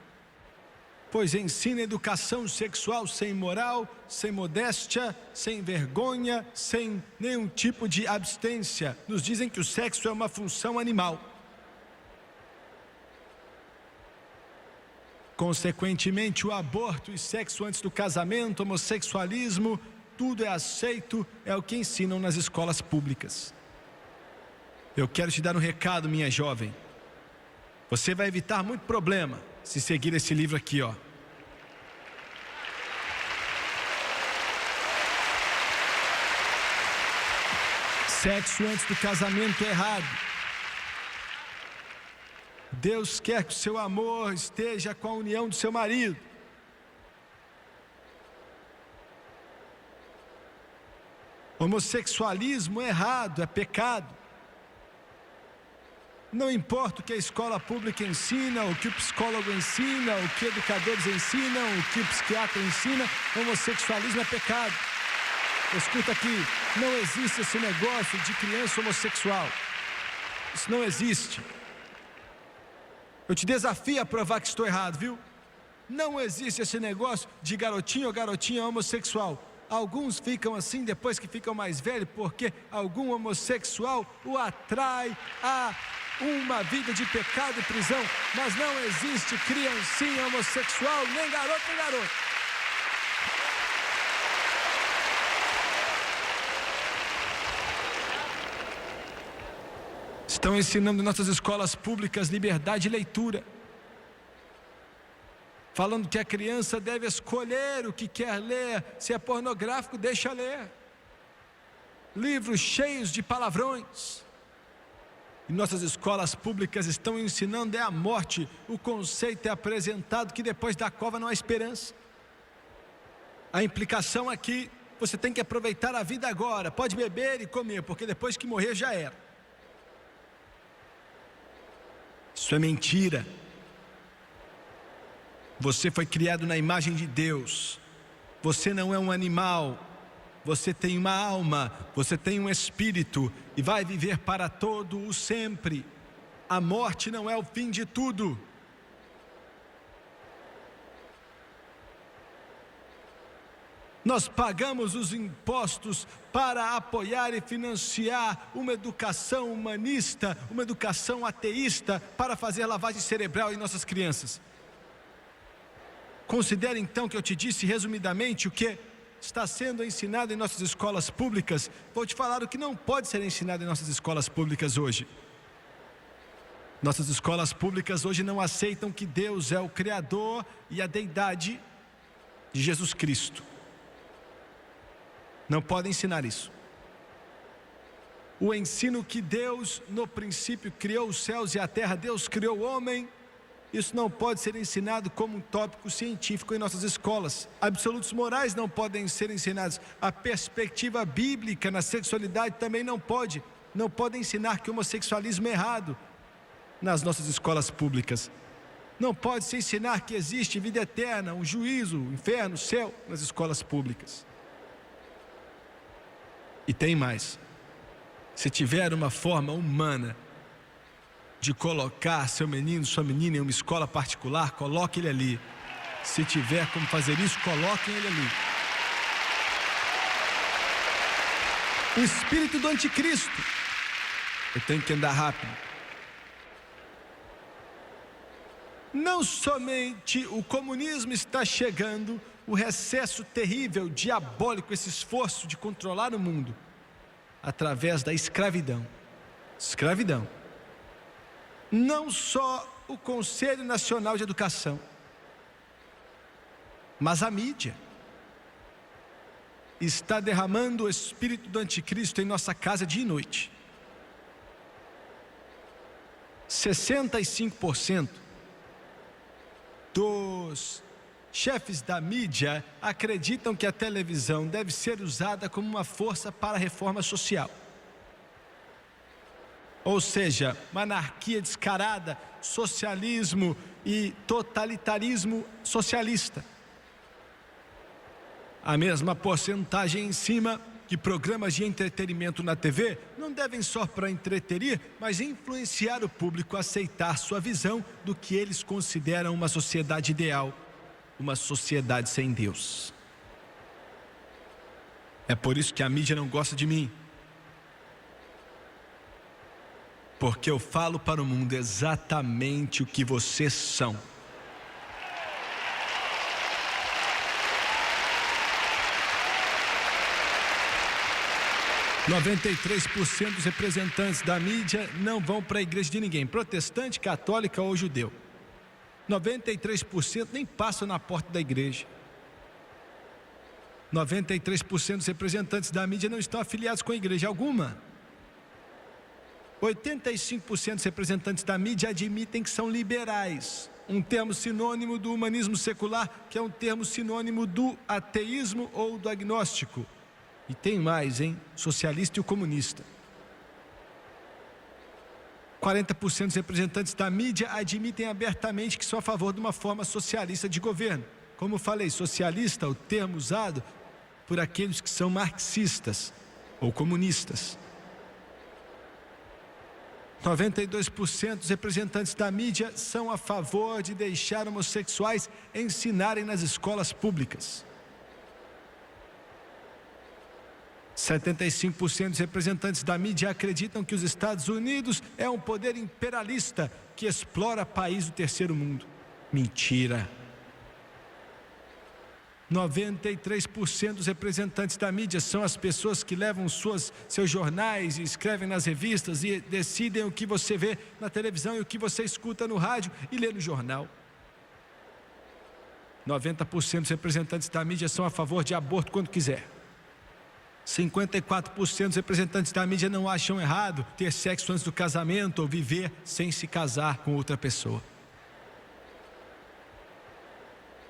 pois ensina educação sexual sem moral, sem modéstia, sem vergonha, sem nenhum tipo de abstência. Nos dizem que o sexo é uma função animal. Consequentemente, o aborto e sexo antes do casamento, homossexualismo, tudo é aceito, é o que ensinam nas escolas públicas. Eu quero te dar um recado, minha jovem. Você vai evitar muito problema se seguir esse livro aqui, ó. Sexo antes do casamento é errado. Deus quer que o seu amor esteja com a união do seu marido. Homossexualismo é errado, é pecado. Não importa o que a escola pública ensina, o que o psicólogo ensina, o que educadores ensinam, o que o psiquiatra ensina, homossexualismo é pecado. Escuta aqui, não existe esse negócio de criança homossexual. Isso não existe. Eu te desafio a provar que estou errado, viu? Não existe esse negócio de garotinho ou garotinha homossexual. Alguns ficam assim depois que ficam mais velhos, porque algum homossexual o atrai a uma vida de pecado e prisão. Mas não existe criancinha homossexual, nem garoto nem garota. Estão ensinando em nossas escolas públicas liberdade de leitura, falando que a criança deve escolher o que quer ler. Se é pornográfico, deixa ler. Livros cheios de palavrões. E nossas escolas públicas estão ensinando a morte. O conceito é apresentado que depois da cova não há esperança. A implicação aqui, você tem que aproveitar a vida agora. Pode beber e comer, porque depois que morrer já era. Isso é mentira. Você foi criado na imagem de Deus. Você não é um animal. Você tem uma alma, você tem um espírito e vai viver para todo o sempre. A morte não é o fim de tudo. Nós pagamos os impostos para apoiar e financiar uma educação humanista, uma educação ateísta, para fazer lavagem cerebral em nossas crianças. Considere então que eu te disse resumidamente o que está sendo ensinado em nossas escolas públicas. Vou te falar o que não pode ser ensinado em nossas escolas públicas hoje. Nossas escolas públicas hoje não aceitam que Deus é o Criador e a deidade de Jesus Cristo. Não podem ensinar isso. O ensino que Deus no princípio criou os céus e a terra, Deus criou o homem, isso não pode ser ensinado como um tópico científico em nossas escolas. Absolutos morais não podem ser ensinados. A perspectiva bíblica na sexualidade também não pode. Não podem ensinar que o homossexualismo é errado nas nossas escolas públicas. Não pode se ensinar que existe vida eterna, um juízo, um inferno, céu nas escolas públicas. E tem mais. Se tiver uma forma humana de colocar seu menino, sua menina em uma escola particular, coloque ele ali. Se tiver como fazer isso, coloquem ele ali. O espírito do anticristo. Eu tenho que andar rápido. Não somente o comunismo está chegando, o recesso terrível, diabólico, esse esforço de controlar o mundo através da escravidão. Escravidão. Não só o Conselho Nacional de Educação, mas a mídia está derramando o espírito do anticristo em nossa casa dia e noite. 65% dos chefes da mídia acreditam que a televisão deve ser usada como uma força para a reforma social. Ou seja, uma anarquia descarada, socialismo e totalitarismo socialista. A mesma porcentagem em cima que programas de entretenimento na TV não não devem só para entreter, mas influenciar o público a aceitar sua visão do que eles consideram uma sociedade ideal, uma sociedade sem Deus. É por isso que a mídia não gosta de mim. Porque eu falo para o mundo exatamente o que vocês são. – 93% dos representantes da mídia não vão para a igreja de ninguém, protestante, católica ou judeu. 93% nem passam na porta da igreja. 93% dos representantes da mídia não estão afiliados com a igreja alguma. 85% dos representantes da mídia admitem que são liberais, um termo sinônimo do humanismo secular, que é um termo sinônimo do ateísmo ou do agnóstico. E tem mais, hein? Socialista e o comunista. 40% dos representantes da mídia admitem abertamente que são a favor de uma forma socialista de governo. Como falei, socialista, o termo usado por aqueles que são marxistas ou comunistas. 92% dos representantes da mídia são a favor de deixar homossexuais ensinarem nas escolas públicas. 75% dos representantes da mídia acreditam que os Estados Unidos é um poder imperialista que explora países do terceiro mundo. Mentira. 93% dos representantes da mídia são as pessoas que levam seus jornais e escrevem nas revistas e decidem o que você vê na televisão e o que você escuta no rádio e lê no jornal. 90% dos representantes da mídia são a favor de aborto quando quiser. 54% dos representantes da mídia não acham errado ter sexo antes do casamento ou viver sem se casar com outra pessoa.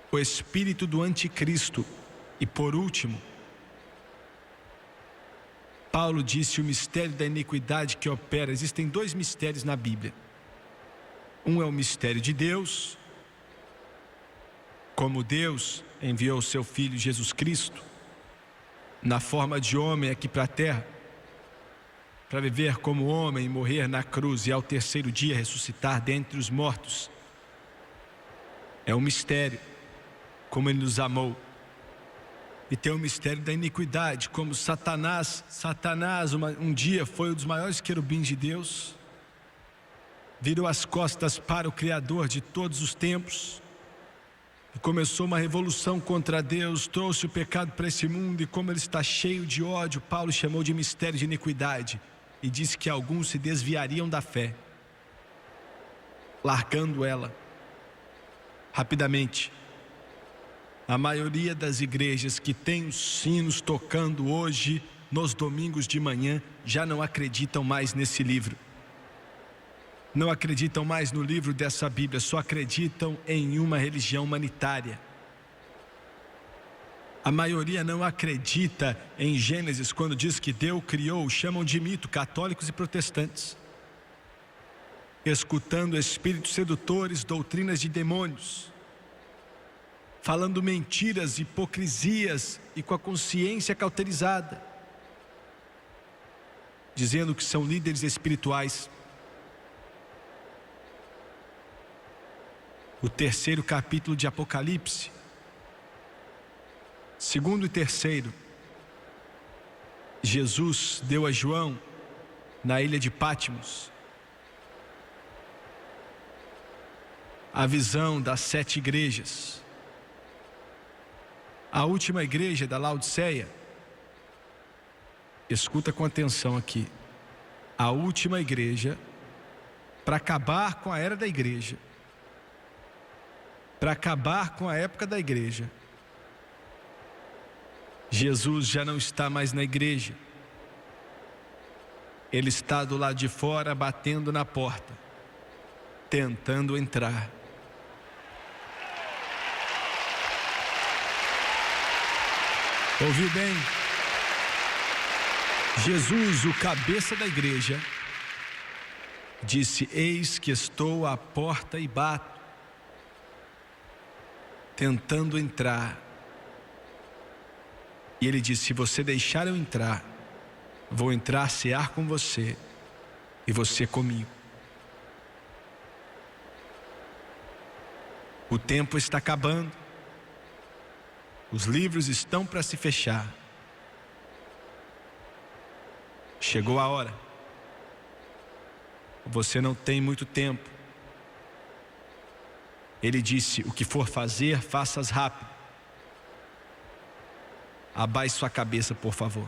O espírito do anticristo. E por último, Paulo disse o mistério da iniquidade que opera. Existem dois mistérios na Bíblia. Um é o mistério de Deus, como Deus enviou o seu Filho Jesus Cristo na forma de homem aqui para a terra, para viver como homem, morrer na cruz e ao terceiro dia ressuscitar dentre os mortos. É um mistério, como Ele nos amou. E tem o mistério da iniquidade, como Satanás um dia foi um dos maiores querubins de Deus, virou as costas para o Criador de todos os tempos, e começou uma revolução contra Deus, trouxe o pecado para esse mundo, e como ele está cheio de ódio, Paulo chamou de mistério de iniquidade, e disse que alguns se desviariam da fé, largando ela rapidamente. A maioria das igrejas que tem os sinos tocando hoje, nos domingos de manhã, já não acreditam mais nesse livro. Não acreditam mais no livro dessa Bíblia, só acreditam em uma religião humanitária. A maioria não acredita em Gênesis quando diz que Deus criou, chamam de mito, católicos e protestantes. Escutando espíritos sedutores, doutrinas de demônios, falando mentiras, hipocrisias e com a consciência cauterizada, dizendo que são líderes espirituais. O terceiro capítulo de Apocalipse, segundo e terceiro, Jesus deu a João na ilha de Patmos a visão das 7 igrejas. A última igreja da Laodiceia, escuta com atenção aqui, a última igreja, para acabar com a era da igreja, para acabar com a época da igreja, Jesus já não está mais na igreja. Ele está do lado de fora, batendo na porta, tentando entrar. Ouviu bem? Jesus, o cabeça da igreja, disse: eis que estou à porta e bato, tentando entrar. E ele disse: se você deixar eu entrar, Vou entrar, cear com você e você comigo. O tempo está acabando. Os livros estão para se fechar. Chegou a hora. Você não tem muito tempo. Ele disse: o que for fazer, faças rápido. Abaixe sua cabeça, por favor.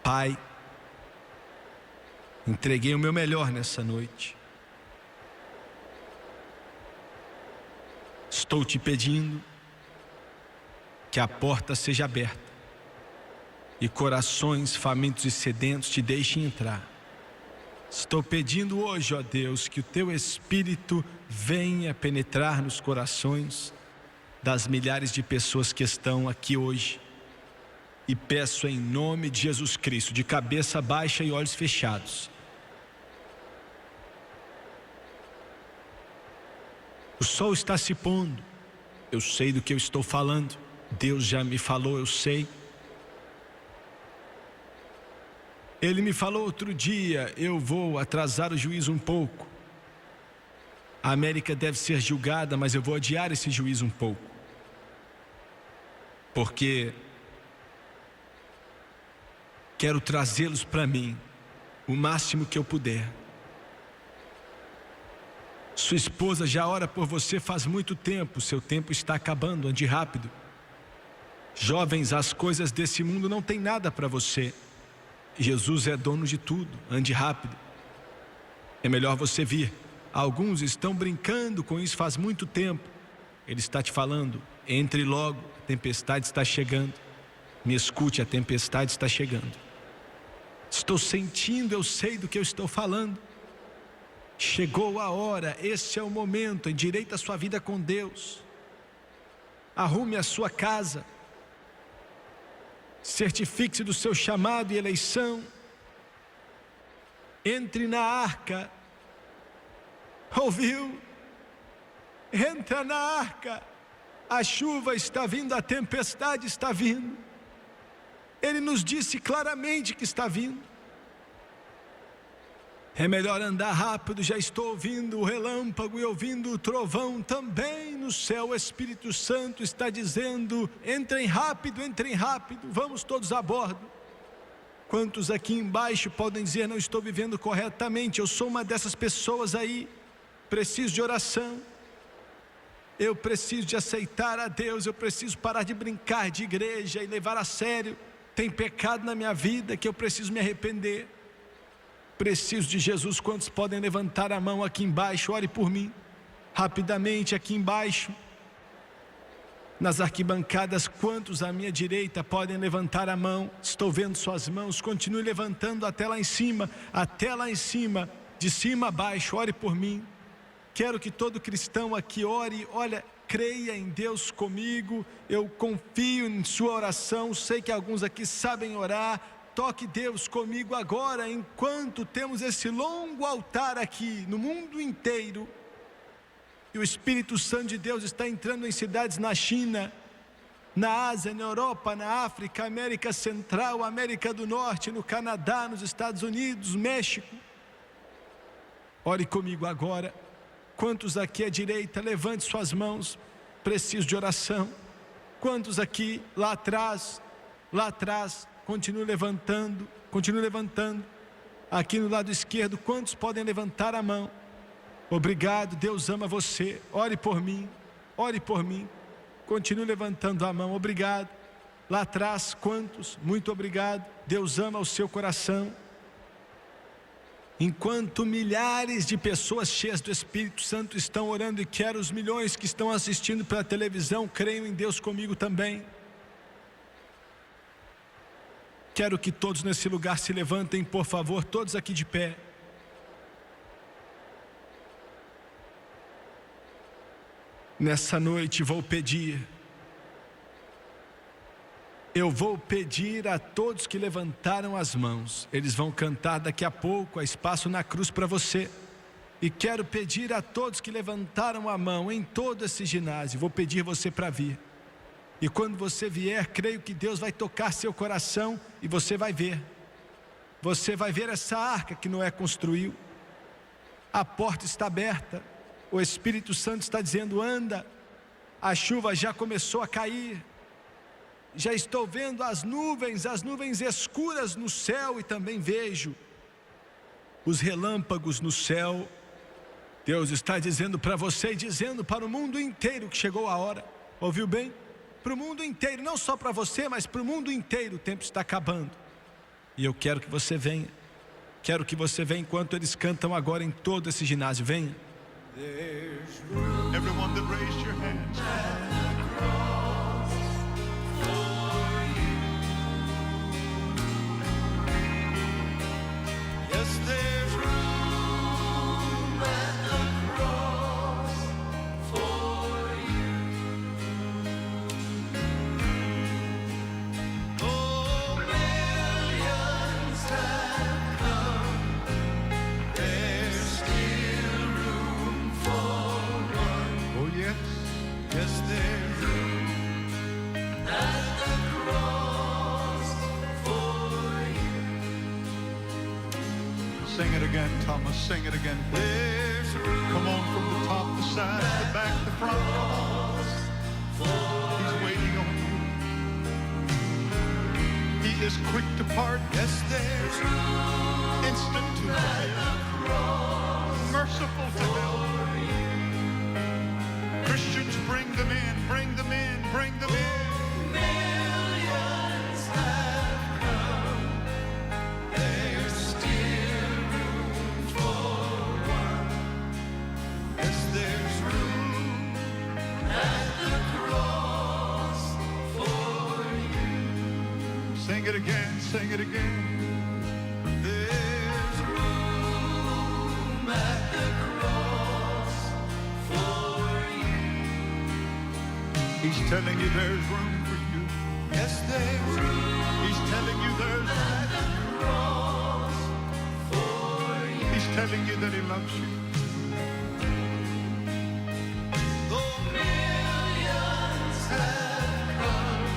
Pai, entreguei o meu melhor nessa noite. Estou te pedindo que a porta seja aberta e corações famintos e sedentos te deixem entrar. Estou pedindo hoje, ó Deus, que o teu Espírito venha penetrar nos corações das milhares de pessoas que estão aqui hoje. E peço em nome de Jesus Cristo, de cabeça baixa e olhos fechados, o sol está se pondo. Eu sei do que eu estou falando. Deus já me falou, eu sei. Ele me falou outro dia: eu vou atrasar o juízo um pouco. A América deve ser julgada, mas eu vou adiar esse juízo um pouco. Porque quero trazê-los para mim o máximo que eu puder. Sua esposa já ora por você faz muito tempo. Seu tempo está acabando, ande rápido. Jovens, as coisas desse mundo não têm nada para você. Jesus é dono de tudo, ande rápido. É melhor você vir. Alguns estão brincando com isso faz muito tempo. Ele está te falando: entre logo, a tempestade está chegando. Me escute, a tempestade está chegando. Estou sentindo, eu sei do que eu estou falando. Chegou a hora, esse é o momento. Endireita a sua vida com Deus. Arrume a sua casa. Certifique-se do seu chamado e eleição. Entre na arca. Ouviu? Entra na arca. A chuva está vindo, a tempestade está vindo. Ele nos disse claramente que está vindo. É melhor andar rápido. Já estou ouvindo o relâmpago e ouvindo o trovão também no céu. O Espírito Santo está dizendo: entrem rápido, vamos todos a bordo. Quantos aqui embaixo podem dizer: não estou vivendo corretamente? Eu sou uma dessas pessoas aí. Preciso de oração. Eu preciso de aceitar a Deus. Eu preciso parar de brincar de igreja e levar a sério. Tem pecado na minha vida que eu preciso me arrepender. Preciso de Jesus. Quantos podem levantar a mão aqui embaixo? Ore por mim. Rapidamente aqui embaixo. Nas arquibancadas, quantos à minha direita podem levantar a mão? Estou vendo suas mãos. Continue levantando até lá em cima. Até lá em cima. De cima a baixo. Ore por mim. Quero que todo cristão aqui ore. Olha, creia em Deus comigo. Eu confio em sua oração. Sei que alguns aqui sabem orar. Toque Deus comigo agora, enquanto temos esse longo altar aqui no mundo inteiro. E o Espírito Santo de Deus está entrando em cidades na China, na Ásia, na Europa, na África, América Central, América do Norte, no Canadá, nos Estados Unidos, México. Ore comigo agora. Quantos aqui à direita, levante suas mãos. Preciso de oração. Quantos aqui, lá atrás, continue levantando. Aqui no lado esquerdo, quantos podem levantar a mão? Obrigado, Deus ama você. Ore por mim. Continue levantando a mão. Obrigado. Lá atrás, quantos? Muito obrigado. Deus ama o seu coração. Enquanto milhares de pessoas cheias do Espírito Santo estão orando, e quero os milhões que estão assistindo pela televisão, creiam em Deus comigo também. Quero que todos nesse lugar se levantem, por favor, todos aqui de pé. Nessa noite eu vou pedir a todos que levantaram as mãos. Eles vão cantar daqui a pouco, há espaço na cruz para você. E quero pedir a todos que levantaram a mão em todo esse ginásio, vou pedir você para vir. E quando você vier, creio que Deus vai tocar seu coração e você vai ver. Você vai ver essa arca que Noé construiu. A porta está aberta. O Espírito Santo está dizendo: anda. A chuva já começou a cair. Já estou vendo as nuvens escuras no céu, e também vejo os relâmpagos no céu. Deus está dizendo para você e dizendo para o mundo inteiro que chegou a hora. Ouviu bem? Para o mundo inteiro, não só para você, mas para o mundo inteiro. O tempo está acabando. E eu quero que você venha. Quero que você venha enquanto eles cantam agora em todo esse ginásio. Venha. Everyone that raised your hands. Yes, there's room at the cross for you. Oh, millions have come. There's still room for one. Oh, yes, yes, there's room at the cross for you. Sing it again, Thomas, sing it again. There's room. Come on, from the top, the side, the back, the front. Come on. He's waiting on you. He is quick to pardon. Yes, there's room. Instant to forgive. Merciful to help. Christians, bring them in, bring them in, bring them in. Millions have come. There's still room for one. Yes, there's room at the cross for you. Sing it again, sing it again. There's room at the cross for you. He's telling you there's room for you. Yes, there's room. He's telling you there's room at the cross for you. He's telling you that he loves you. Though millions have come,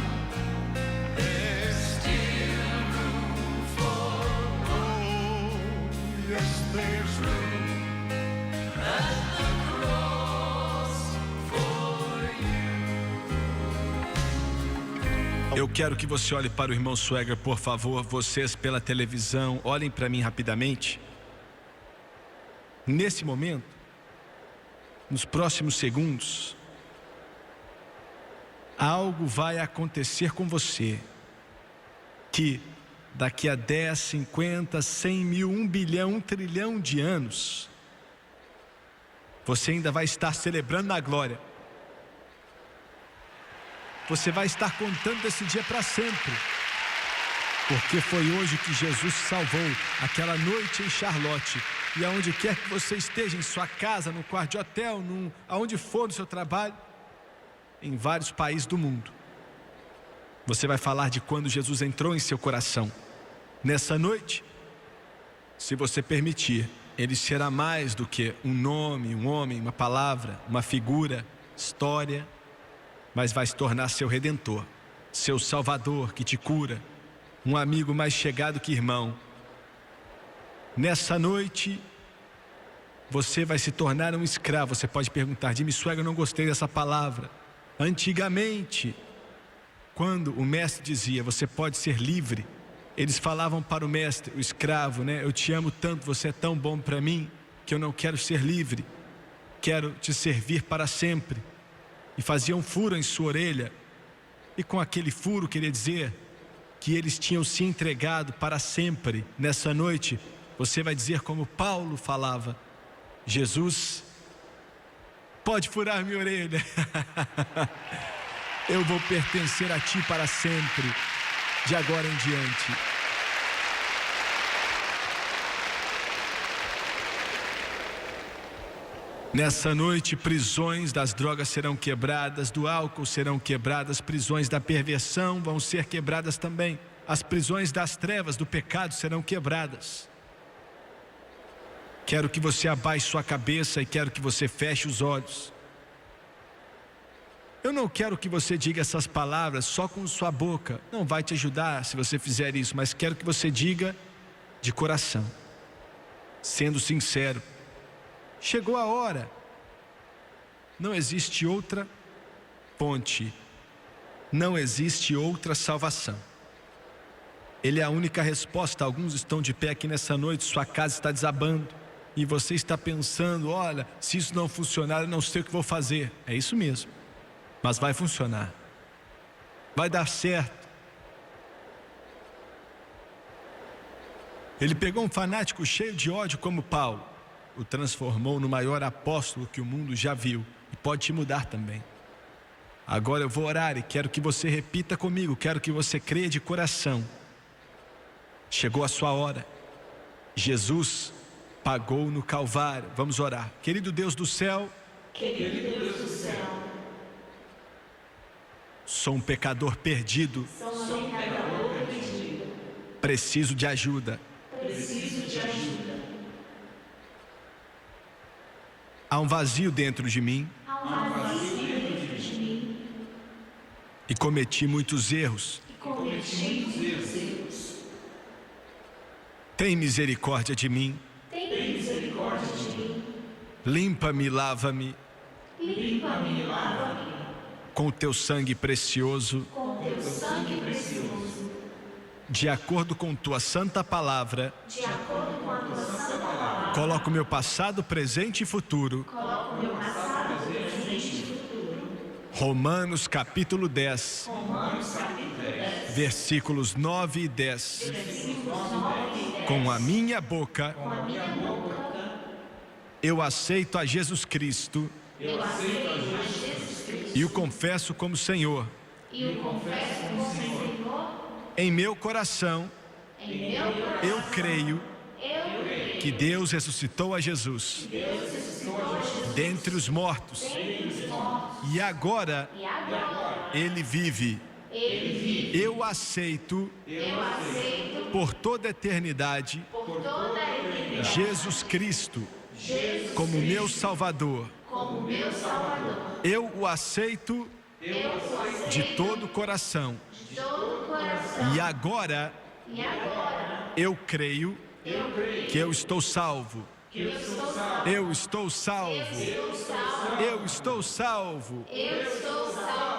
there's still room for one. Oh, yes, there's room at the cross for you. Eu quero que você olhe para o irmão Swagger, por favor. Vocês pela televisão, olhem para mim rapidamente. Nesse momento, nos próximos segundos, algo vai acontecer com você que daqui a 10, 50, 100 mil, 1 bilhão, 1 trilhão de anos, você ainda vai estar celebrando na glória. Você vai estar contando esse dia para sempre. Porque foi hoje que Jesus salvou aquela noite em Charlotte. E aonde quer que você esteja, em sua casa, no quarto de hotel, aonde for no seu trabalho, em vários países do mundo, você vai falar de quando Jesus entrou em seu coração. Nessa noite, se você permitir, ele será mais do que um nome, um homem, uma palavra, uma figura, história, mas vai se tornar seu Redentor, seu Salvador que te cura, um amigo mais chegado que irmão. Nessa noite, você vai se tornar um escravo. Você pode perguntar: Jimmy Swagger, eu não gostei dessa palavra. Antigamente, quando o mestre dizia, você pode ser livre, eles falavam para o mestre, o escravo, né? Eu te amo tanto, você é tão bom para mim, que eu não quero ser livre, quero te servir para sempre. E faziam um furo em sua orelha, e com aquele furo queria dizer que eles tinham se entregado para sempre. Nessa noite, você vai dizer como Paulo falava: Jesus, pode furar minha orelha. Eu vou pertencer a ti para sempre, de agora em diante. Nessa noite, prisões das drogas serão quebradas, do álcool serão quebradas, prisões da perversão vão ser quebradas também. As prisões das trevas, do pecado serão quebradas. Quero que você abaixe sua cabeça e quero que você feche os olhos. Eu não quero que você diga essas palavras só com sua boca. Não vai te ajudar se você fizer isso, mas quero que você diga de coração, sendo sincero. Chegou a hora. Não existe outra ponte. Não existe outra salvação. Ele é a única resposta. Alguns estão de pé aqui nessa noite, sua casa está desabando. E você está pensando, olha, se isso não funcionar, eu não sei o que vou fazer. É isso mesmo. Mas vai funcionar. Vai dar certo. Ele pegou um fanático cheio de ódio como Paulo, o transformou no maior apóstolo que o mundo já viu. E pode te mudar também. Agora eu vou orar e quero que você repita comigo. Quero que você creia de coração. Chegou a sua hora. Jesus pagou no Calvário. Vamos orar. Querido Deus do céu. Querido Deus do céu, Sou um pecador perdido. sou um pecador perdido, Preciso de ajuda. preciso de ajuda. Há um vazio dentro de mim Há um vazio dentro de mim e cometi muitos erros. e cometi muitos erros. Tem misericórdia de mim. Tem misericórdia de mim. Limpa-me, lava-me Limpa-me e lava-me com o teu sangue precioso, com teu sangue precioso, de acordo com tua santa palavra. de acordo com a tua santa palavra. Coloco meu passado, presente e futuro. Coloco meu passado, presente e futuro. Romanos capítulo 10, Romanos capítulo 10, versículos 9 e 10. versículos 9 e 10. Com a minha boca Com a minha boca, eu aceito a Jesus Cristo eu aceito a Jesus Cristo e o confesso como Senhor. e o confesso como Senhor. Em meu coração Em meu coração, eu creio eu creio que Deus ressuscitou a Jesus Deus ressuscitou a Jesus dentre os mortos dentre os mortos. e agora E agora Ele vive. Ele vive. Eu aceito Eu aceito por toda a eternidade por toda a eternidade Jesus Cristo Jesus como meu Salvador. como meu Salvador. Eu o aceito Eu o aceito de todo o coração. de todo o coração. E agora E agora eu creio que eu estou salvo. que eu estou salvo. Eu estou salvo. Eu estou salvo. Eu estou salvo. Eu estou salvo.